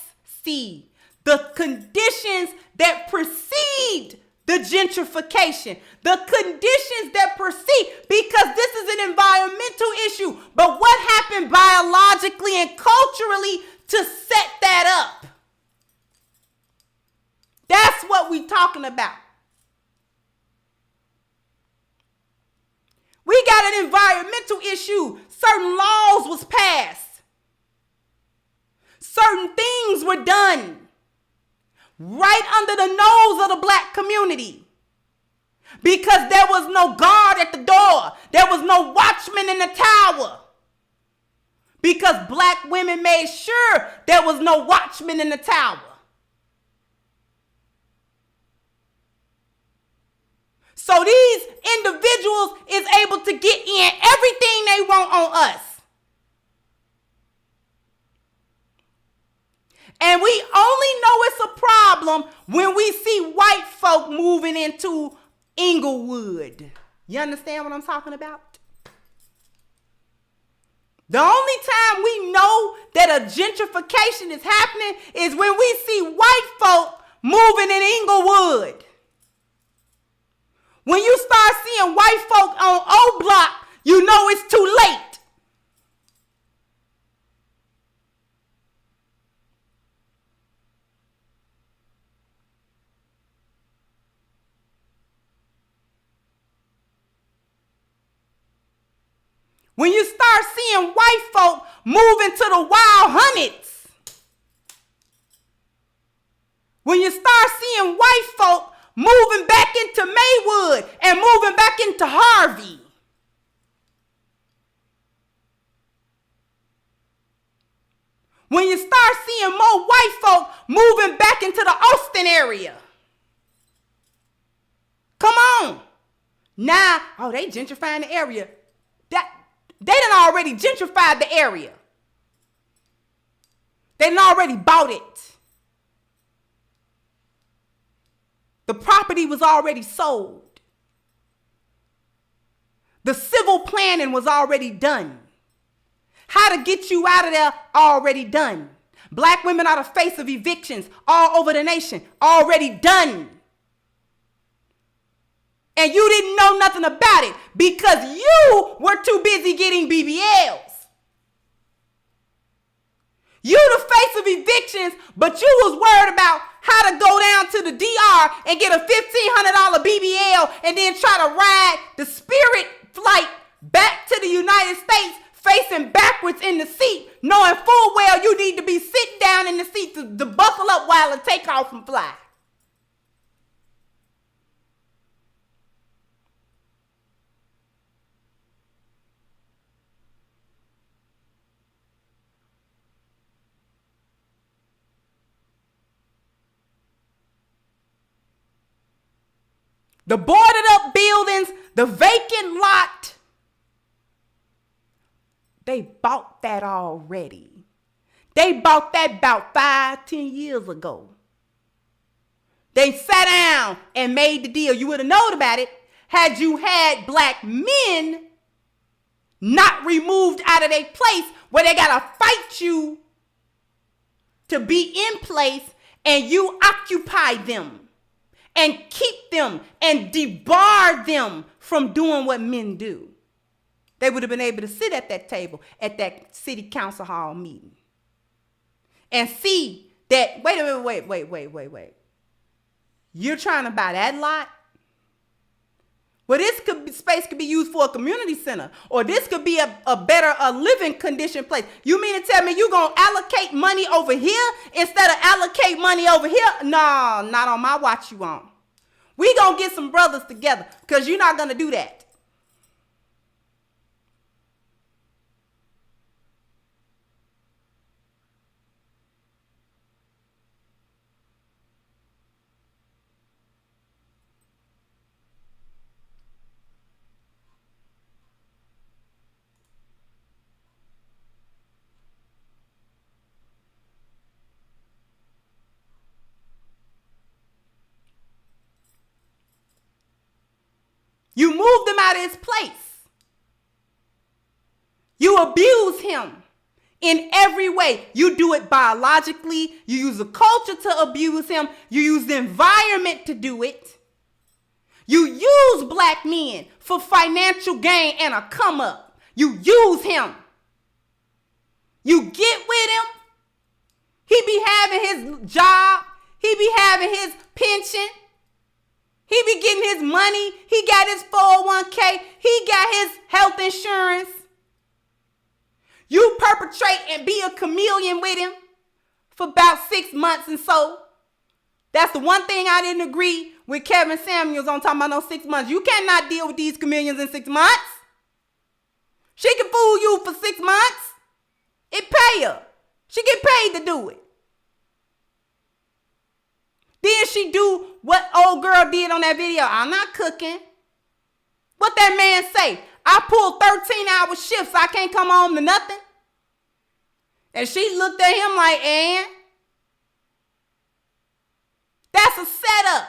see, the conditions that precede the gentrification, the conditions that precede, because this is an environmental issue. But what happened biologically and culturally to set that up? That's what we're talking about. We got an environmental issue. Certain laws was passed. Certain things were done right under the nose of the black community because there was no guard at the door. There was no watchman in the tower because black women made sure there was no watchman in the tower. So these individuals is able to get in everything they want on us. And we only know it's a problem when we see white folk moving into Inglewood. You understand what I'm talking about? The only time we know that a gentrification is happening is when we see white folk moving in Inglewood. When you start seeing white folk on O Block, you know it's too late. When you start seeing white folk moving to the Wild Hundreds. When you start seeing white folk moving back into Maywood and moving back into Harvey. When you start seeing more white folk moving back into the Austin area. Come on. Now, they gentrifying the area. They done already gentrified the area. They done already bought it. The property was already sold. The civil planning was already done. How to get you out of there already done. Black women are the face of evictions all over the nation already done. And you didn't know nothing about it because you were too busy getting BBLs. You the face of evictions, but you was worried about how to go down to the DR and get a $1,500 BBL and then try to ride the Spirit flight back to the United States facing backwards in the seat, knowing full well you need to be sitting down in the seat to buckle up while the takeoff and fly. The boarded up buildings, the vacant lot, they bought that already. They bought that about 5-10 years ago. They sat down and made the deal. You would have known about it had you had black men not removed out of their place where they gotta fight you to be in place, and you occupy them and keep them and debar them from doing what men do. They would have been able to sit at that table at that city council hall meeting and see that, wait. You're trying to buy that lot? Well, space could be used for a community center, or this could be a better living condition place. You mean to tell me you're going to allocate money over here instead of allocate money over here? No, not on my watch you on. We going to get some brothers together because you're not going to do that. You moved him out of his place. You abuse him in every way. You do it biologically. You use the culture to abuse him. You use the environment to do it. You use black men for financial gain and a come up. You use him. You get with him. He be having his job. He be having his pension. He be getting his money. He got his 401k. He got his health insurance. You perpetrate and be a chameleon with him for about 6 months and so. That's the one thing I didn't agree with Kevin Samuels on talking about no 6 months. You cannot deal with these chameleons in 6 months. She can fool you for 6 months. It pay her. She get paid to do it. Then she do what old girl did on that video. I'm not cooking. What that man say? I pulled 13-hour shifts. I can't come home to nothing. And she looked at him like, and? That's a setup.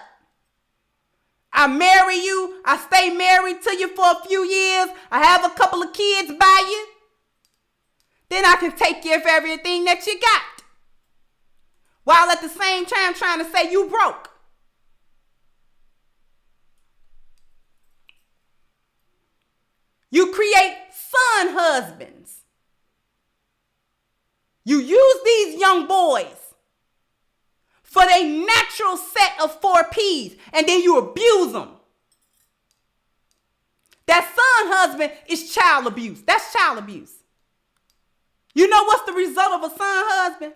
I marry you. I stay married to you for a few years. I have a couple of kids by you. Then I can take care of everything that you got. While at the same time trying to say you broke. You create son husbands. You use these young boys for their natural set of 4 Ps, and then you abuse them. That son husband is child abuse. That's child abuse. You know what's the result of a son husband?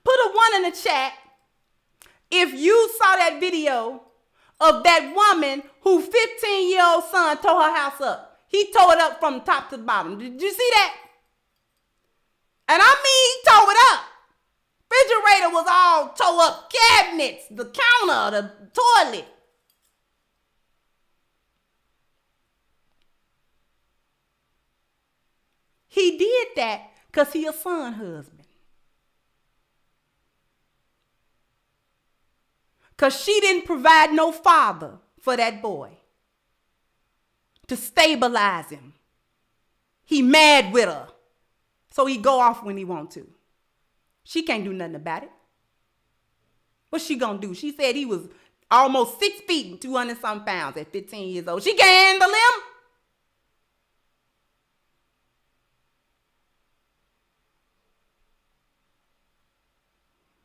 Put a 1 in the chat if you saw that video of that woman whose 15-year-old son tore her house up. He tore it up from top to the bottom. Did you see that? And I mean, he tore it up. Refrigerator was all tore up. Cabinets, the counter, the toilet. He did that because he a son husband. Because she didn't provide no father for that boy to stabilize him. He mad with her. So he go off when he want to. She can't do nothing about it. What's she gonna do? She said he was almost 6 feet and 200-something pounds at 15 years old. She can't handle him.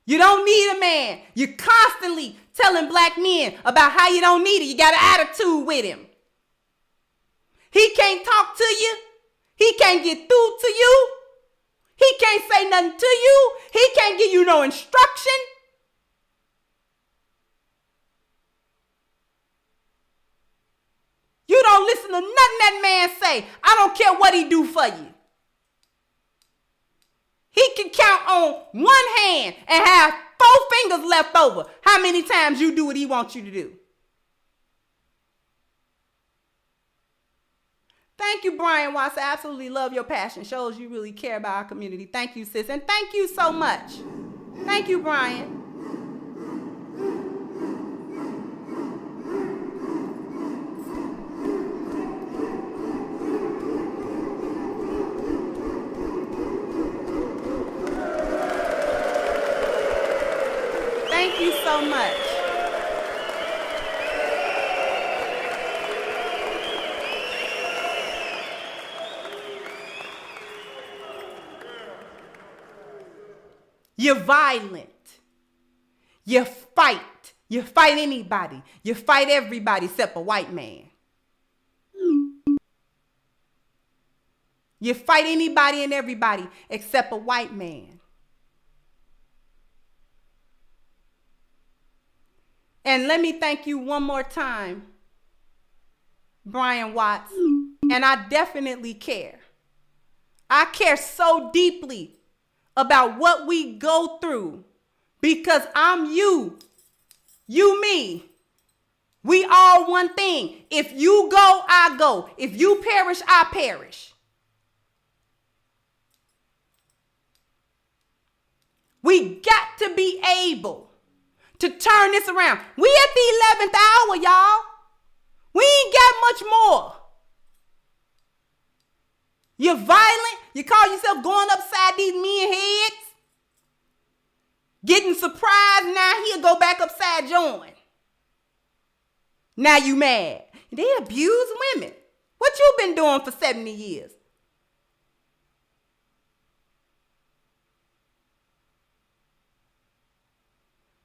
You don't need a man. You're constantly telling black men about how you don't need it. You got an attitude with him. He can't talk to you. He can't get through to you. He can't say nothing to you. He can't give you no instruction. You don't listen to nothing that man say. I don't care what he do for you. He can count on one hand and have 4 fingers left over. How many times you do what he wants you to do? Thank you, Brian Watts. I absolutely love your passion. Shows you really care about our community. Thank you, sis. And thank you so much. Thank you, Brian. you so much. You're violent. You fight. You fight anybody. You fight everybody except a white man. You fight anybody and everybody except a white man. And let me thank you one more time, Brian Watts. And I definitely care. I care so deeply about what we go through because I'm you. You me. We all one thing. If you go, I go. If you perish, I perish. We got to be able to turn this around. We at the 11th hour, y'all. We ain't got much more. You're violent. You call yourself going upside these men heads. Getting surprised. Now he'll go back upside join. Now you mad. They abuse women. What you been doing for 70 years?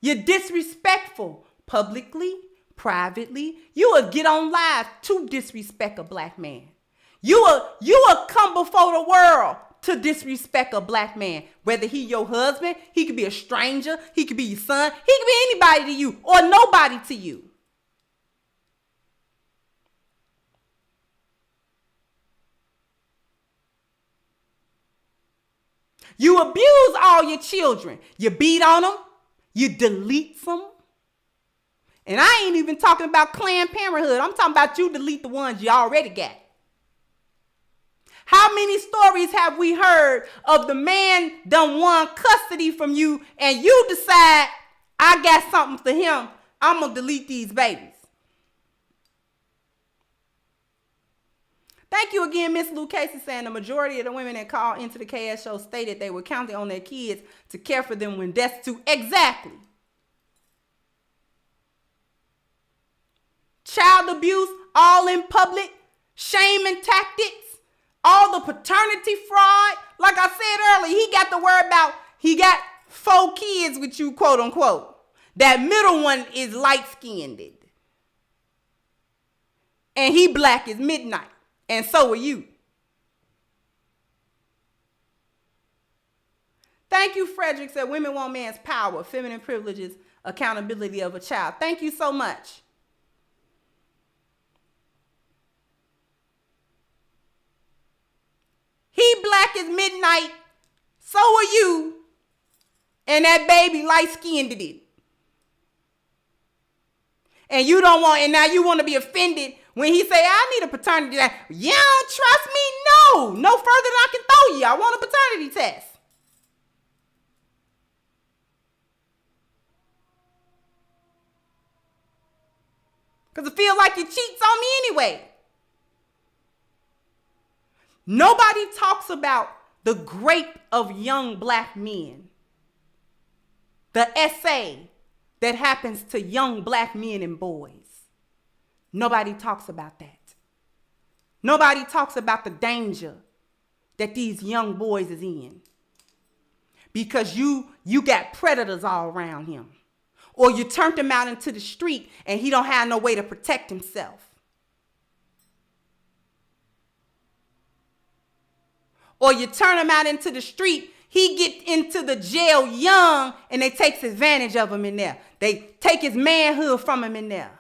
You're disrespectful publicly, privately. You will get on live to disrespect a black man. You will come before the world to disrespect a black man. Whether he your husband, he could be a stranger, he could be your son, he could be anybody to you or nobody to you. You abuse all your children. You beat on them. You delete them. And I ain't even talking about Planned Parenthood. I'm talking about you delete the ones you already got. How many stories have we heard of the man done won custody from you and you decide, I got something for him, I'm going to delete these babies. Thank you again, Miss Lou Casey, saying the majority of the women that called into the KS show stated they were counting on their kids to care for them when destitute. Exactly. Child abuse, all in public, shaming tactics, all the paternity fraud. Like I said earlier, he got to worry about, he got 4 kids with you, quote unquote. That middle one is light-skinned. And he black as midnight. And so are you. Thank you, Frederick said women want man's power, feminine privileges, accountability of a child. Thank you so much. He black as midnight. So are you. And that baby light-skinned it. And you don't want, and now you want to be offended when he say, I need a paternity test. You don't trust me? No. No further than I can throw you. I want a paternity test. Because I feel like you cheats on me anyway. Nobody talks about the grape of young black men. The essay that happens to young black men and boys. Nobody talks about that. Nobody talks about the danger that these young boys is in. Because you got predators all around him. Or you turned him out into the street and he don't have no way to protect himself. Or you turn him out into the street, he get into the jail young and they takes advantage of him in there. They take his manhood from him in there.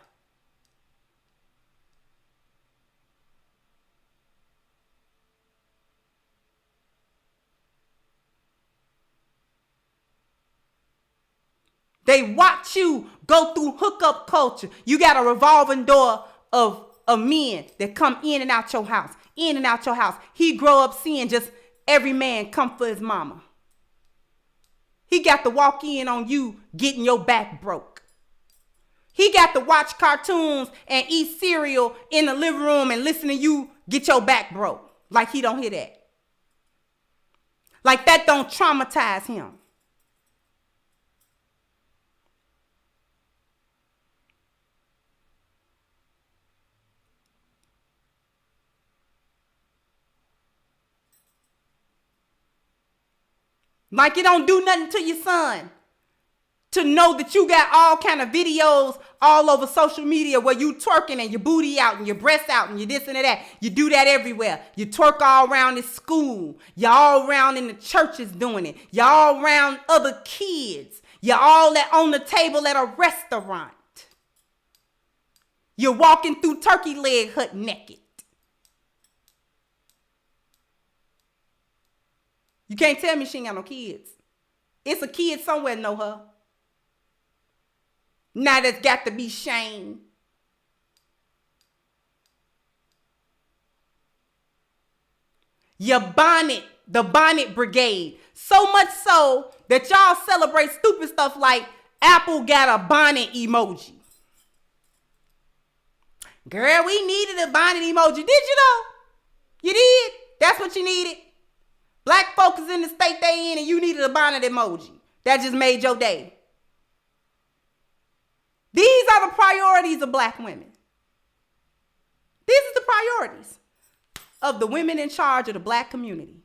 They watch you go through hookup culture. You got a revolving door of men that come in and out your house, in and out your house. He grow up seeing just every man come for his mama. He got to walk in on you getting your back broke. He got to watch cartoons and eat cereal in the living room and listen to you get your back broke. Like he don't hear that. Like that don't traumatize him. Like it don't do nothing to your son to know that you got all kind of videos all over social media where you twerking and your booty out and your breasts out and you this and that. You do that everywhere. You twerk all around the school. You're all around in the churches doing it. You're all around other kids. You're all on the table at a restaurant. You're walking through Turkey Leg Hut naked. You can't tell me she ain't got no kids. It's a kid somewhere know her. Now that's got to be shamed. Your bonnet, the bonnet brigade. So much so that y'all celebrate stupid stuff like Apple got a bonnet emoji. Girl, we needed a bonnet emoji. Did you know? You did? That's what you needed? Black folks is in the state they in and you needed a bonnet emoji. That just made your day. These are the priorities of black women. These are the priorities of the women in charge of the black community.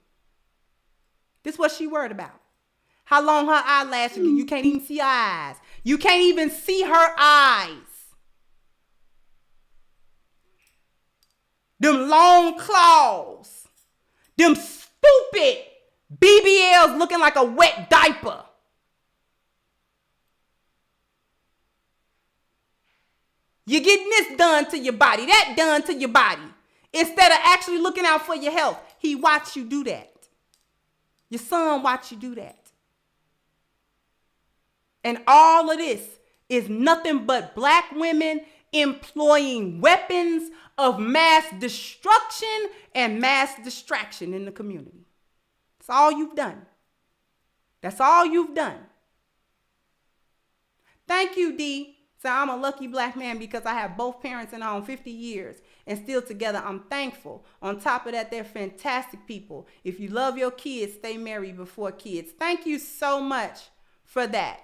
This is what she worried about. How long her eyelashes, you can't even see her eyes. You can't even see her eyes. Them long claws. Them stupid BBLs looking like a wet diaper. You're getting this done to your body, that done to your body. Instead of actually looking out for your health. He watched you do that. Your son watched you do that. And all of this is nothing but black women employing weapons of mass destruction and mass distraction in the community. That's all you've done. That's all you've done. Thank you, D. So I'm a lucky black man because I have both parents in home 50 years and still together. I'm thankful. On top of that, they're fantastic people. If you love your kids, stay married before kids. Thank you so much for that.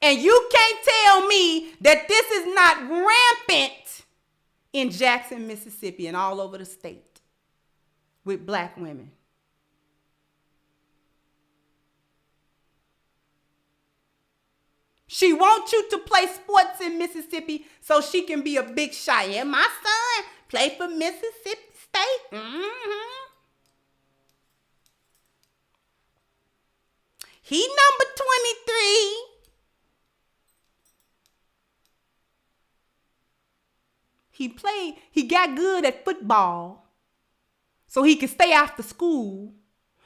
And you can't tell me that this is not rampant in Jackson, Mississippi and all over the state with black women. She wants you to play sports in Mississippi so she can be a big shot. Yeah, my son played for Mississippi State. Mm-hmm. He number 23. He got good at football so he could stay after school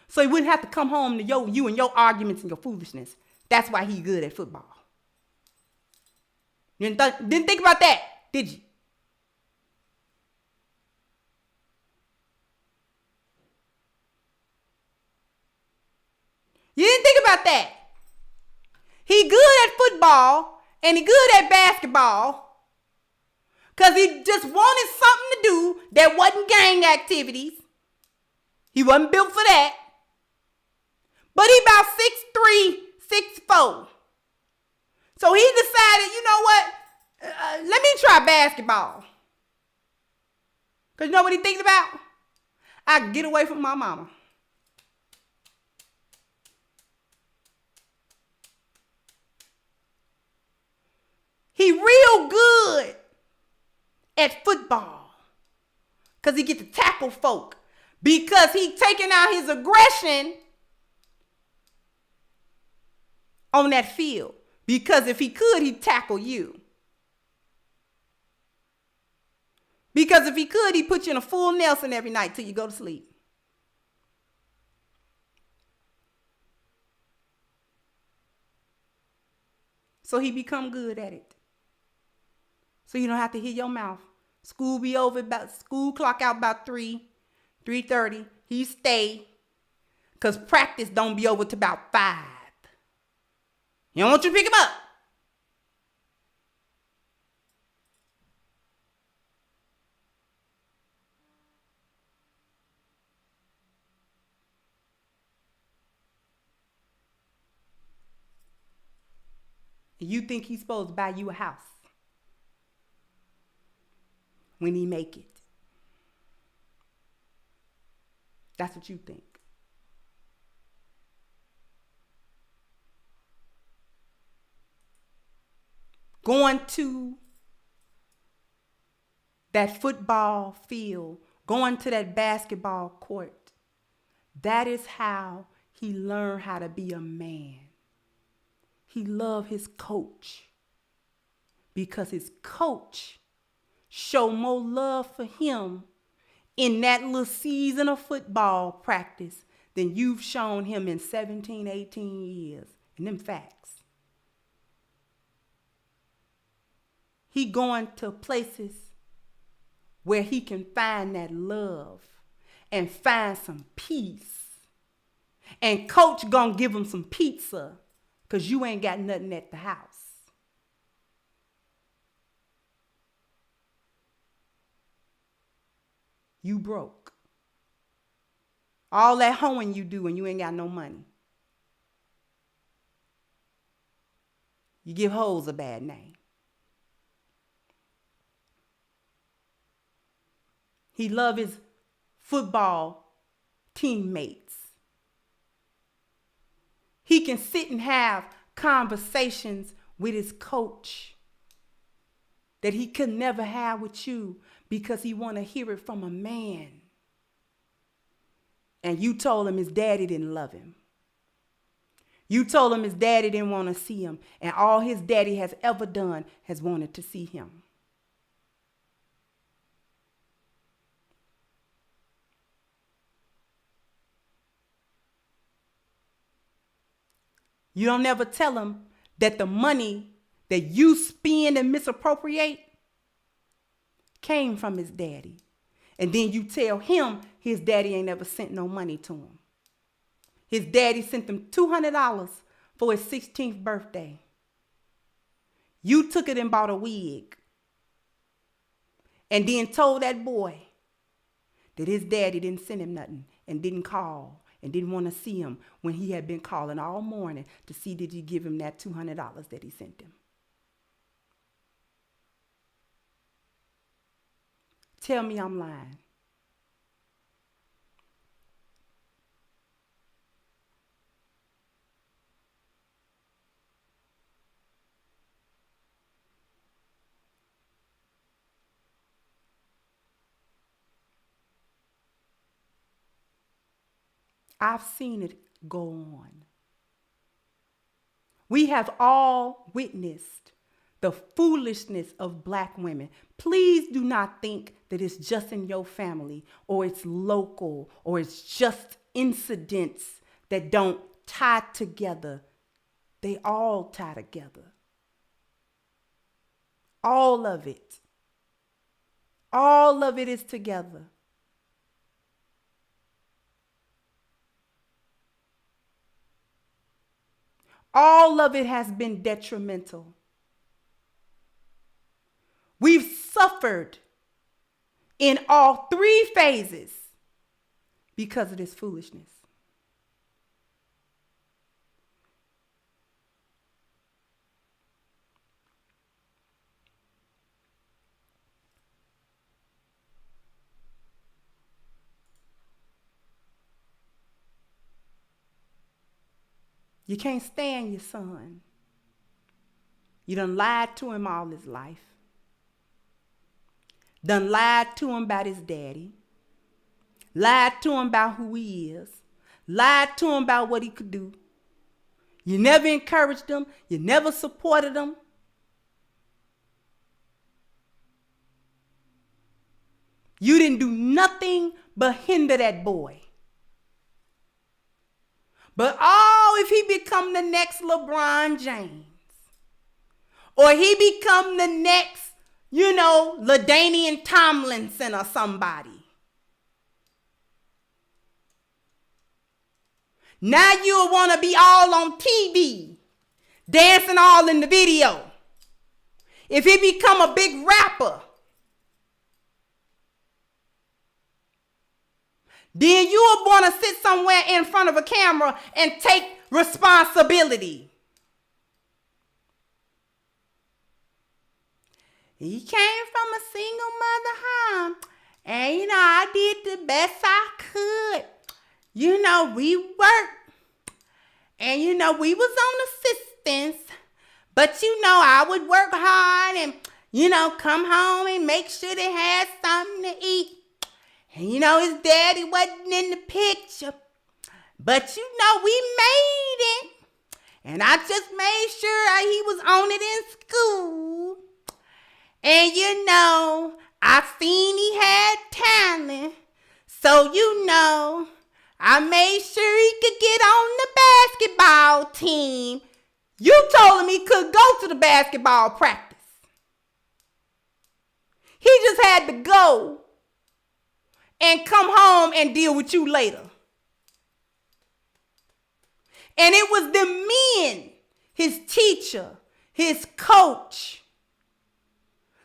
so he wouldn't have to come home to you and your arguments and your foolishness. That's why he good at football. You didn't think about that, did you? You didn't think about that. He good at football and he good at basketball because he just wanted something to do that wasn't gang activities. He wasn't built for that. But he about 6'3", 6'4". So he decided, you know what? Let me try basketball. Because you know what he thinks about? I can get away from my mama. He real good at football. Because he get to tackle folk. Because he taking out his aggression on that field. Because if he could, he'd tackle you. Because if he could, he'd put you in a full Nelson every night till you go to sleep. So he become good at it. So you don't have to hear your mouth. School be over school clock out about 3:30. He stay. Because practice don't be over till about 5. You don't want you to pick him up. You think he's supposed to buy you a house when he make it. That's what you think. going to that football field, going to that basketball court. That is how he learned how to be a man. He loved his coach because his coach showed more love for him in that little season of football practice than you've shown him in 17, 18 years. And them facts. He going to places where he can find that love and find some peace. And coach gonna give him some pizza because you ain't got nothing at the house. You broke. All that hoeing you do and you ain't got no money. You give hoes a bad name. He loved his football teammates. He can sit and have conversations with his coach that he could never have with you because he want to hear it from a man. And you told him his daddy didn't love him. You told him his daddy didn't want to see him. And all his daddy has ever done has wanted to see him. You don't ever tell him that the money that you spend and misappropriate came from his daddy. And then you tell him his daddy ain't ever sent no money to him. His daddy sent him $200 for his 16th birthday. You took it and bought a wig. And then told that boy that his daddy didn't send him nothing and didn't call and didn't want to see him when he had been calling all morning to see did you give him that $200 that he sent him. Tell me I'm lying. I've seen it go on. We have all witnessed the foolishness of black women. Please do not think that it's just in your family or it's local or it's just incidents that don't tie together. They all tie together. All of it. All of it is together. All of it has been detrimental. We've suffered in all three phases because of this foolishness. You can't stand your son. You done lied to him all his life. Done lied to him about his daddy. Lied to him about who he is. Lied to him about what he could do. You never encouraged him. You never supported him. You didn't do nothing but hinder that boy. But if he become the next LeBron James, or he become the next, LaDainian Tomlinson or somebody, now you'll want to be all on TV, dancing all in the video. If he become a big rapper, then you will want to sit somewhere in front of a camera and take responsibility. He came from a single mother home. And, I did the best I could. We worked. And, we was on assistance. But you know, I would work hard and, you know, come home and make sure they had something to eat. And you know, his daddy wasn't in the picture. But you know, we made it. And I just made sure he was on it in school. And you know, I seen he had talent. So you know, I made sure he could get on the basketball team. You told him he could go to the basketball practice. He just had to go and come home and deal with you later. And it was the men, his teacher, his coach,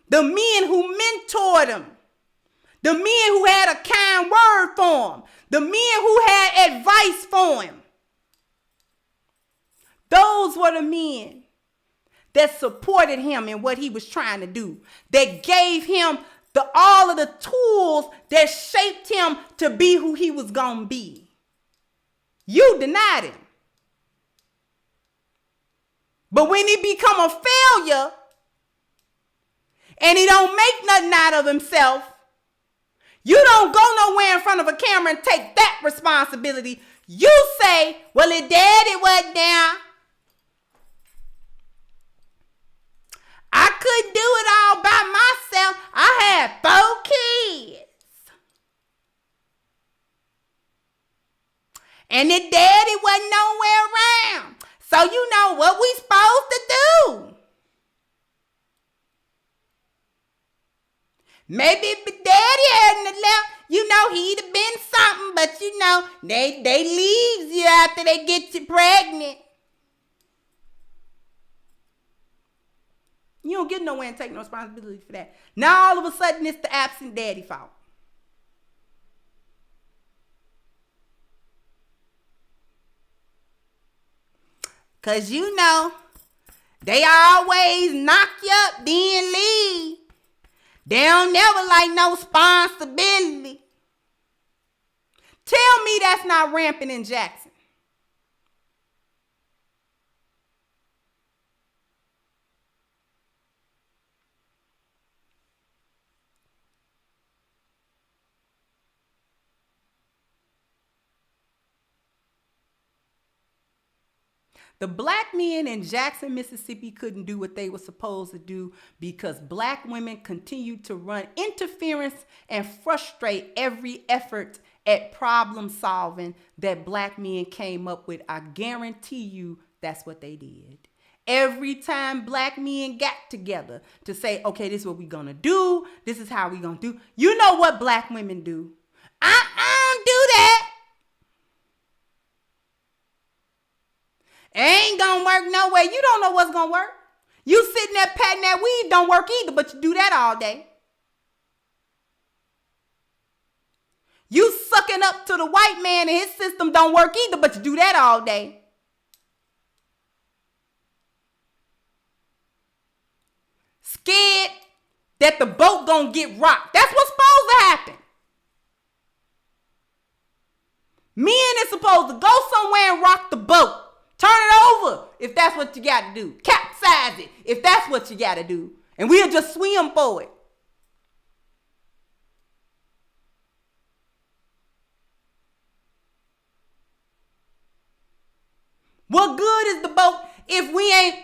the men who mentored him, the men who had a kind word for him, the men who had advice for him. Those were the men that supported him in what he was trying to do, that gave him all of the tools that shaped him to be who he was going to be. You denied him. But when he become a failure and he don't make nothing out of himself, you don't go nowhere in front of a camera and take that responsibility. You say, well, his daddy wasn't there. I couldn't do it all by myself. I had 4 kids. And his daddy wasn't nowhere around. So you know what we supposed to do. Maybe if the daddy hadn't left, you know, he'd have been something. But you know, they leaves you after they get you pregnant. You don't get nowhere and take no responsibility for that. Now all of a sudden it's the absent daddy fault. Because you know, they always knock you up, then leave. They don't never like no responsibility. Tell me that's not rampant in Jackson. The black men in Jackson, Mississippi couldn't do what they were supposed to do because black women continued to run interference and frustrate every effort at problem solving that black men came up with. I guarantee you that's what they did. Every time black men got together to say, okay, this is what we're going to do. This is how we're going to do. You know what black women do? I don't do that. It ain't gonna work no way. You don't know what's gonna work. You sitting there patting that weed don't work either, but you do that all day. You sucking up to the white man and his system don't work either, but you do that all day. Scared that the boat gonna get rocked. That's what's supposed to happen. Men is supposed to go somewhere and rock the boat. Turn it over if that's what you got to do. Capsize it if that's what you got to do. And we'll just swim for it. What good is the boat if we ain't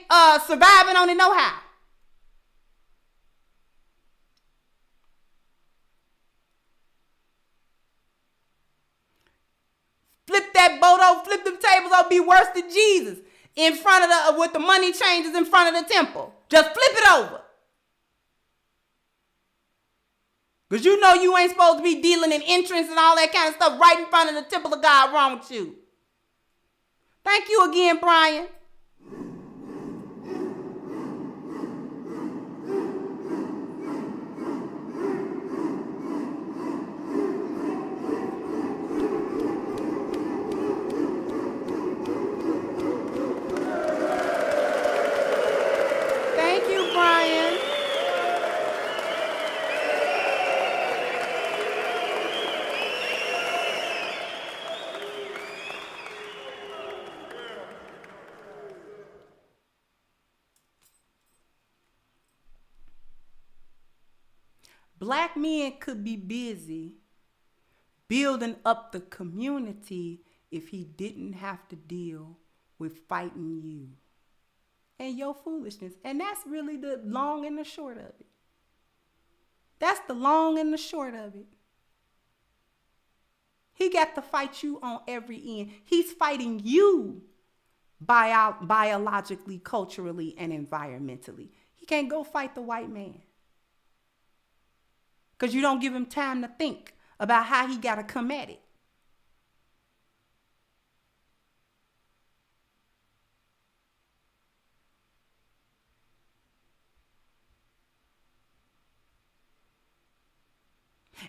surviving on it no how? Flip that boat over, flip them tables over, be worse than Jesus in front of with the money changers in front of the temple. Just flip it over. Because you know you ain't supposed to be dealing in entrance and all that kind of stuff right in front of the temple of God. Wrong with you. Thank you again, Brian. black men could be busy building up the community if he didn't have to deal with fighting you and your foolishness. And that's really the long and the short of it. That's the long and the short of it. He got to fight you on every end. He's fighting you biologically, culturally, and environmentally. He can't go fight the white man because you don't give him time to think about how he got to come at it.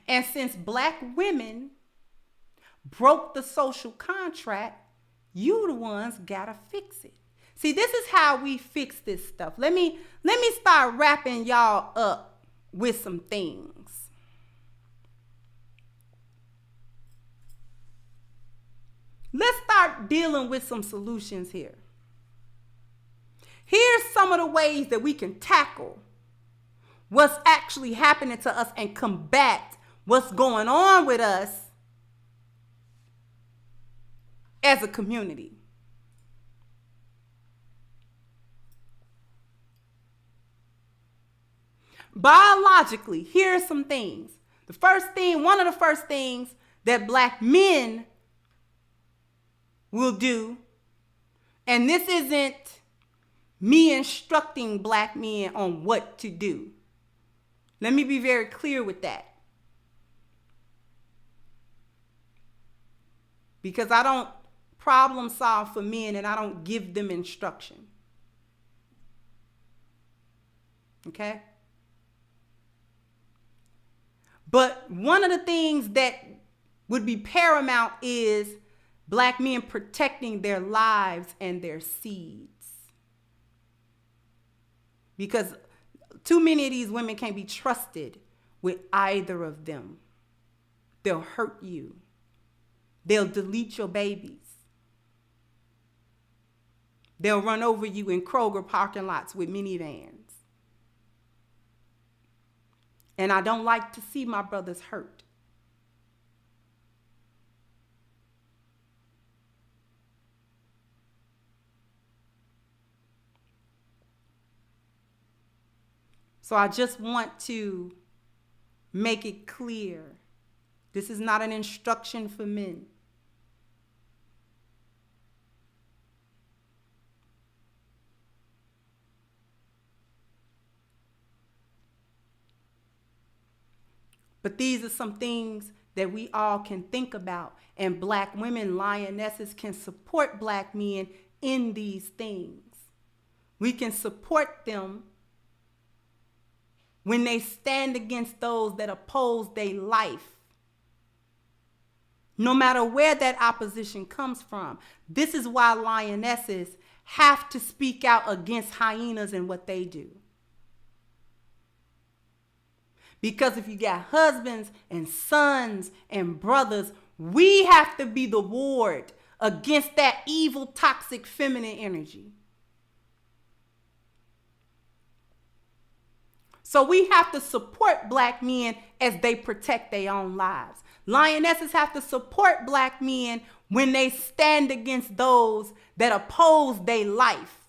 And since black women broke the social contract, you the ones gotta fix it. See, this is how we fix this stuff. Let me start wrapping y'all up with some things. Let's start dealing with some solutions here. Here's some of the ways that we can tackle what's actually happening to us and combat what's going on with us as a community. Biologically, here are some things. One of the first things that black men will do, and this isn't me instructing black men on what to do. Let me be very clear with that. Because I don't problem solve for men and I don't give them instruction. Okay? But one of the things that would be paramount is black men protecting their lives and their seeds. Because too many of these women can't be trusted with either of them. They'll hurt you. They'll delete your babies. They'll run over you in Kroger parking lots with minivans. And I don't like to see my brothers hurt. So I just want to make it clear. This is not an instruction for men. But these are some things that we all can think about, and black women lionesses can support black men in these things. We can support them when they stand against those that oppose their life, no matter where that opposition comes from. This is why lionesses have to speak out against hyenas and what they do. Because if you got husbands and sons and brothers, we have to be the ward against that evil, toxic feminine energy. So we have to support black men as they protect their own lives. Lionesses have to support black men when they stand against those that oppose their life,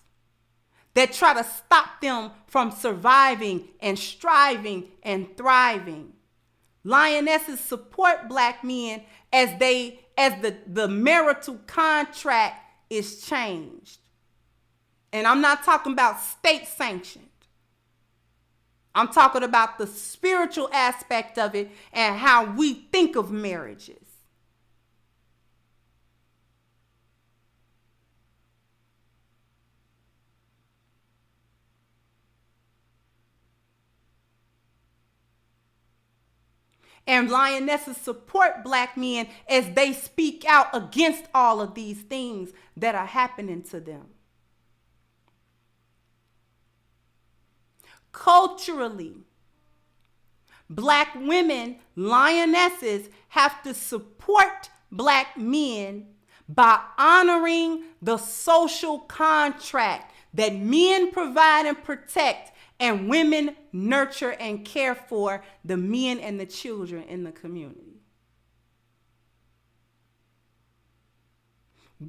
that try to stop them from surviving and striving and thriving. Lionesses support black men as the marital contract is changed. And I'm not talking about state sanctioned. I'm talking about the spiritual aspect of it and how we think of marriages. And lionesses support black men as they speak out against all of these things that are happening to them. Culturally, black women, lionesses, have to support black men by honoring the social contract that men provide and protect And women nurture and care for the men and the children in the community.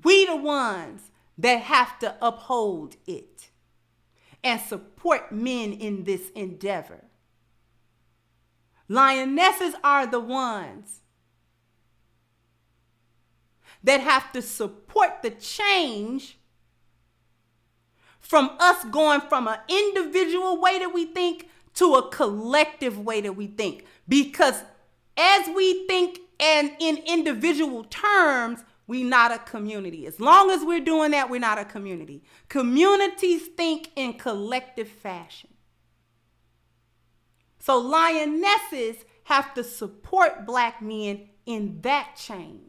We the ones that have to uphold it and support men in this endeavor. Lionesses are the ones that have to support the change from us going from an individual way that we think to a collective way that we think. Because as we think and in individual terms, we're not a community. As long as we're doing that, we're not a community. Communities think in collective fashion. So lionesses have to support Black men in that change.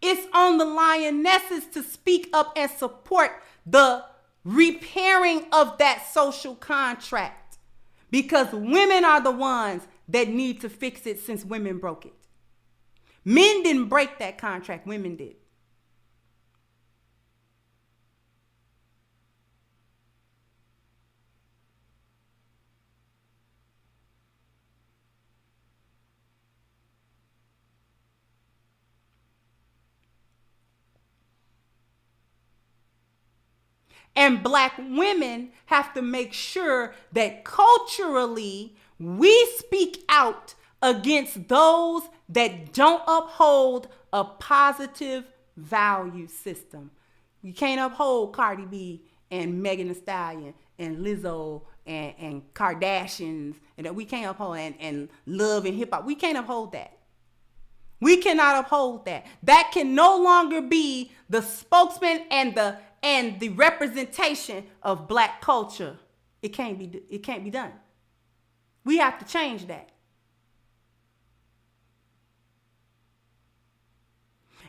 It's on the lionesses to speak up and support the repairing of that social contract, because women are the ones that need to fix it since women broke it. Men didn't break that contract, women did. And Black women have to make sure that culturally we speak out against those that don't uphold a positive value system. We can't uphold Cardi B and Megan Thee Stallion and Lizzo and Kardashians, and that we can't uphold, and love and hip hop. We can't uphold that. We cannot uphold that. That can no longer be the spokesman and the representation of Black culture. It can't be done. We have to change that.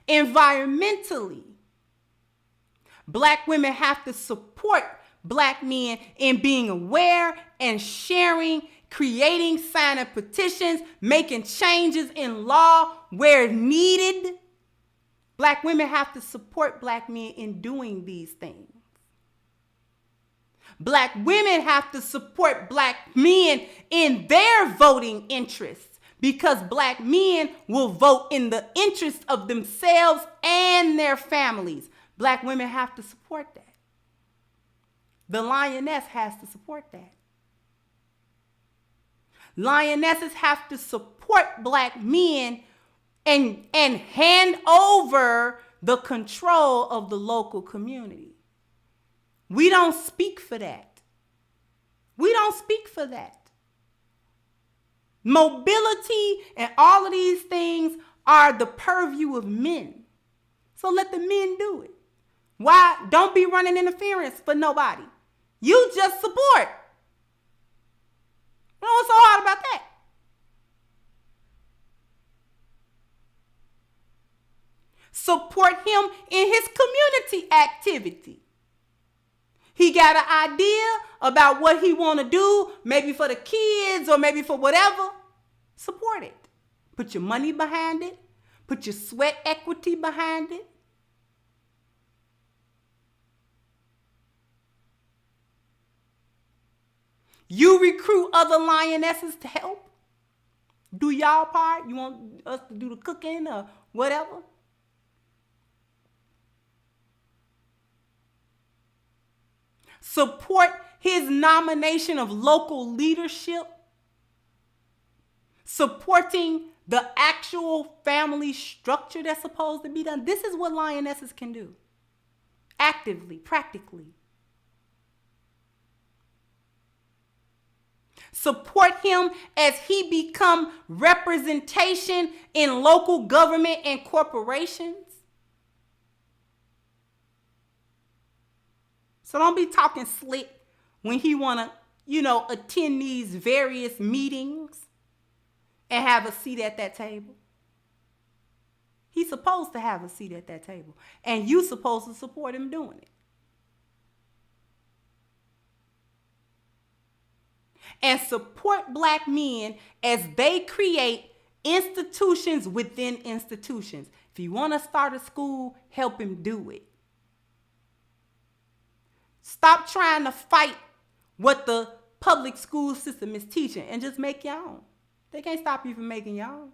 Environmentally, Black women have to support Black men in being aware and sharing, creating, signing petitions, making changes in law where needed. Black women have to support Black men in doing these things. Black women have to support Black men in their voting interests, because Black men will vote in the interest of themselves and their families. Black women have to support that. The lioness has to support that. Lionesses have to support Black men and hand over the control of the local community. We don't speak for that. We don't speak for that. Mobility and all of these things are the purview of men. So let the men do it. Why? Don't be running interference for nobody. You just support. You know what's so hard about that? Support him in his community activity. He got an idea about what he want to do, maybe for the kids or maybe for whatever. Support it. Put your money behind it. Put your sweat equity behind it. You recruit other lionesses to help. Do y'all part. You want us to do the cooking or whatever? Support his nomination of local leadership. Supporting the actual family structure that's supposed to be done. This is what lionesses can do. Actively, practically. Support him as he become representation in local government and corporations. So don't be talking slick when he want to, attend these various meetings and have a seat at that table. He's supposed to have a seat at that table. And you're supposed to support him doing it. And support Black men as they create institutions within institutions. If you want to start a school, help him do it. Stop trying to fight what the public school system is teaching and just make your own. They can't stop you from making your own.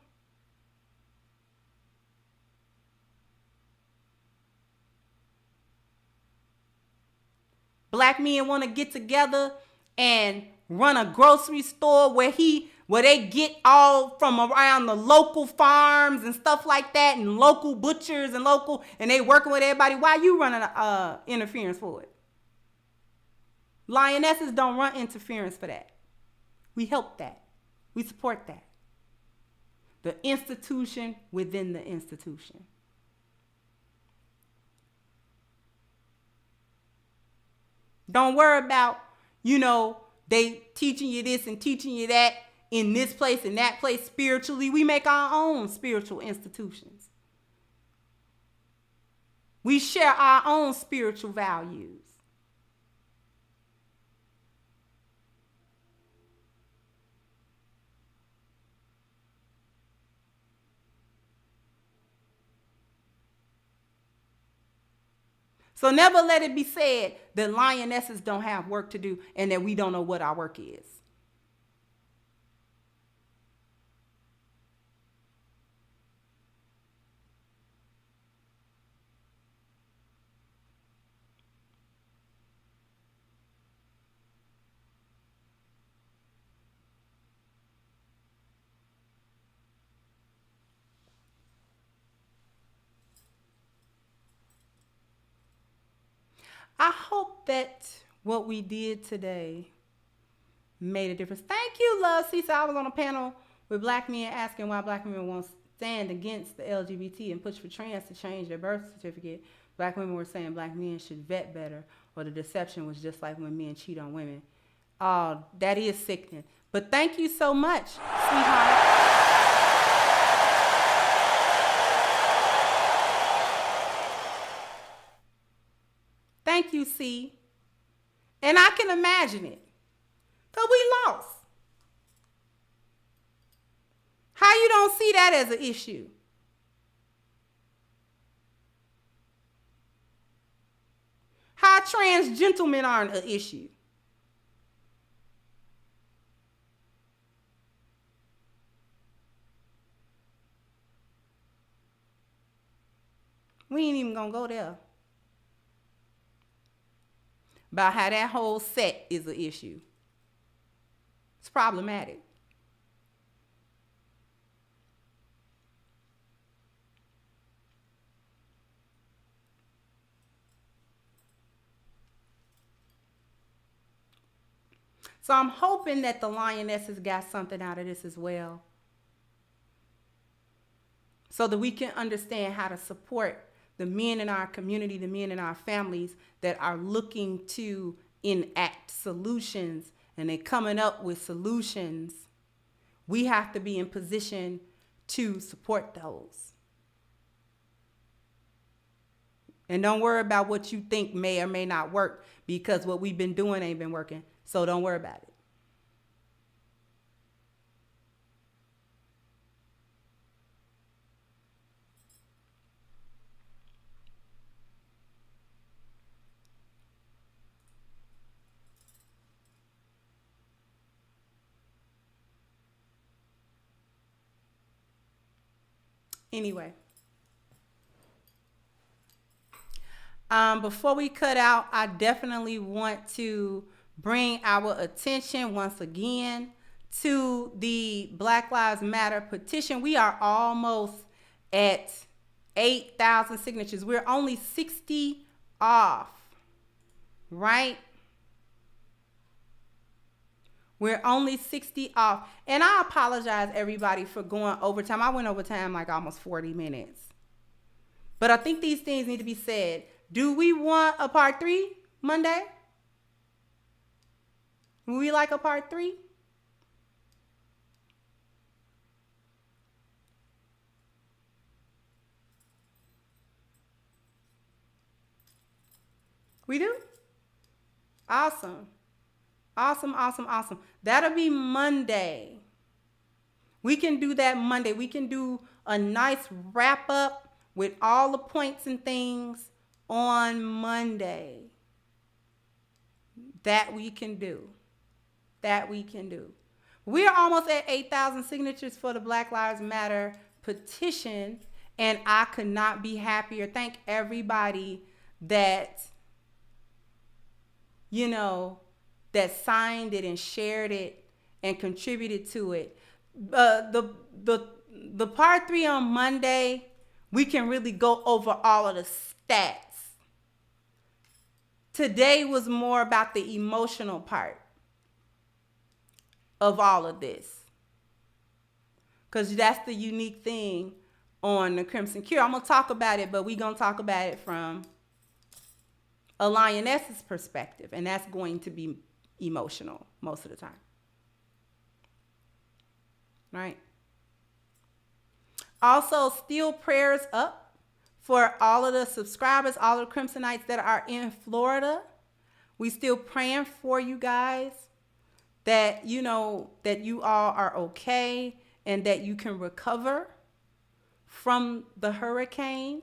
Black men want to get together and run a grocery store where they get all from around the local farms and stuff like that, and local butchers and they working with everybody. Why you running interference for it? Lionesses don't run interference for that. We help that. We support that. The institution within the institution. Don't worry about, they teaching you this and teaching you that in this place and that place spiritually. We make our own spiritual institutions. We share our own spiritual values. So never let it be said that lionesses don't have work to do and that we don't know what our work is. I hope that what we did today made a difference. Thank you, Love. See, so I was on a panel with black men asking why black women won't stand against the LGBT and push for trans to change their birth certificate. Black women were saying black men should vet better, or the deception was just like when men cheat on women. Oh, that is sickening. But thank you so much, sweetheart. Thank you, C. And I can imagine it. Because we lost. How you don't see that as an issue? How trans gentlemen aren't an issue? We ain't even gonna go there. About how that whole set is an issue. It's problematic. So I'm hoping that the lionesses got something out of this as well, so that we can understand how to support the men in our community, the men in our families that are looking to enact solutions, and they're coming up with solutions. We have to be in position to support those. And don't worry about what you think may or may not work, because what we've been doing ain't been working. So don't worry about it. Anyway, before we cut out, I definitely want to bring our attention once again to the Black Lives Matter petition. We are almost at 8,000 signatures. We're only 60 off, right? We're only 60 off. And I apologize, everybody, for going overtime. I went overtime like almost 40 minutes. But I think these things need to be said. Do we want a part 3 Monday? Would we like a part 3? We do? Awesome. Awesome, awesome, awesome. That'll be Monday. We can do that Monday. We can do a nice wrap up with all the points and things on Monday. That we can do. That we can do. We're almost at 8,000 signatures for the Black Lives Matter petition, and I could not be happier. Thank everybody that, you know, that signed it and shared it and contributed to it. The part 3 on Monday, we can really go over all of the stats. Today was more about the emotional part of all of this, because that's the unique thing on the Crimson Cure. I'm going to talk about it, but we're going to talk about it from a lioness's perspective, and that's going to be emotional most of the time. Right? Also, still prayers up for all of the subscribers, all of the Crimsonites that are in Florida. We still praying for you guys, that you know that you all are okay and that you can recover from the hurricane.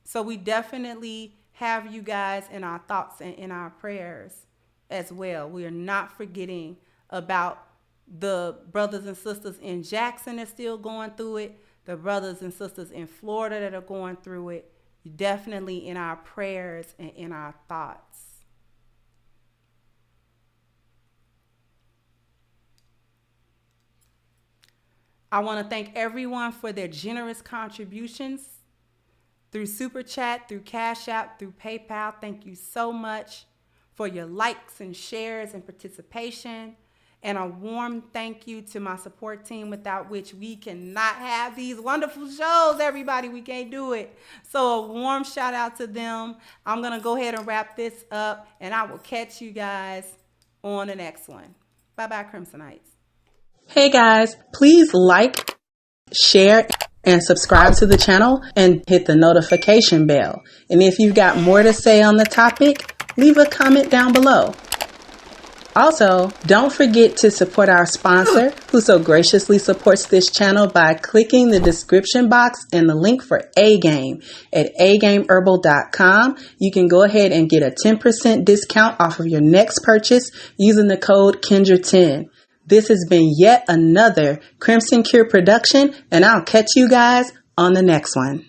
So we definitely have you guys in our thoughts and in our prayers as well. We are not forgetting about the brothers and sisters in Jackson that are still going through it, the brothers and sisters in Florida that are going through it. Definitely in our prayers and in our thoughts. I want to thank everyone for their generous contributions through Super Chat, through Cash App, through PayPal. Thank you so much for your likes and shares and participation. And a warm thank you to my support team, without which we cannot have these wonderful shows, everybody. We can't do it. So a warm shout out to them. I'm going to go ahead and wrap this up, and I will catch you guys on the next one. Bye-bye, Crimsonites. Hey guys, please like, share, and subscribe to the channel and hit the notification bell. And if you've got more to say on the topic, leave a comment down below. Also, don't forget to support our sponsor, who so graciously supports this channel by clicking the description box and the link for A-Game at agameherbal.com. You can go ahead and get a 10% discount off of your next purchase using the code Kendra10. This has been yet another Crimson Cure production, and I'll catch you guys on the next one.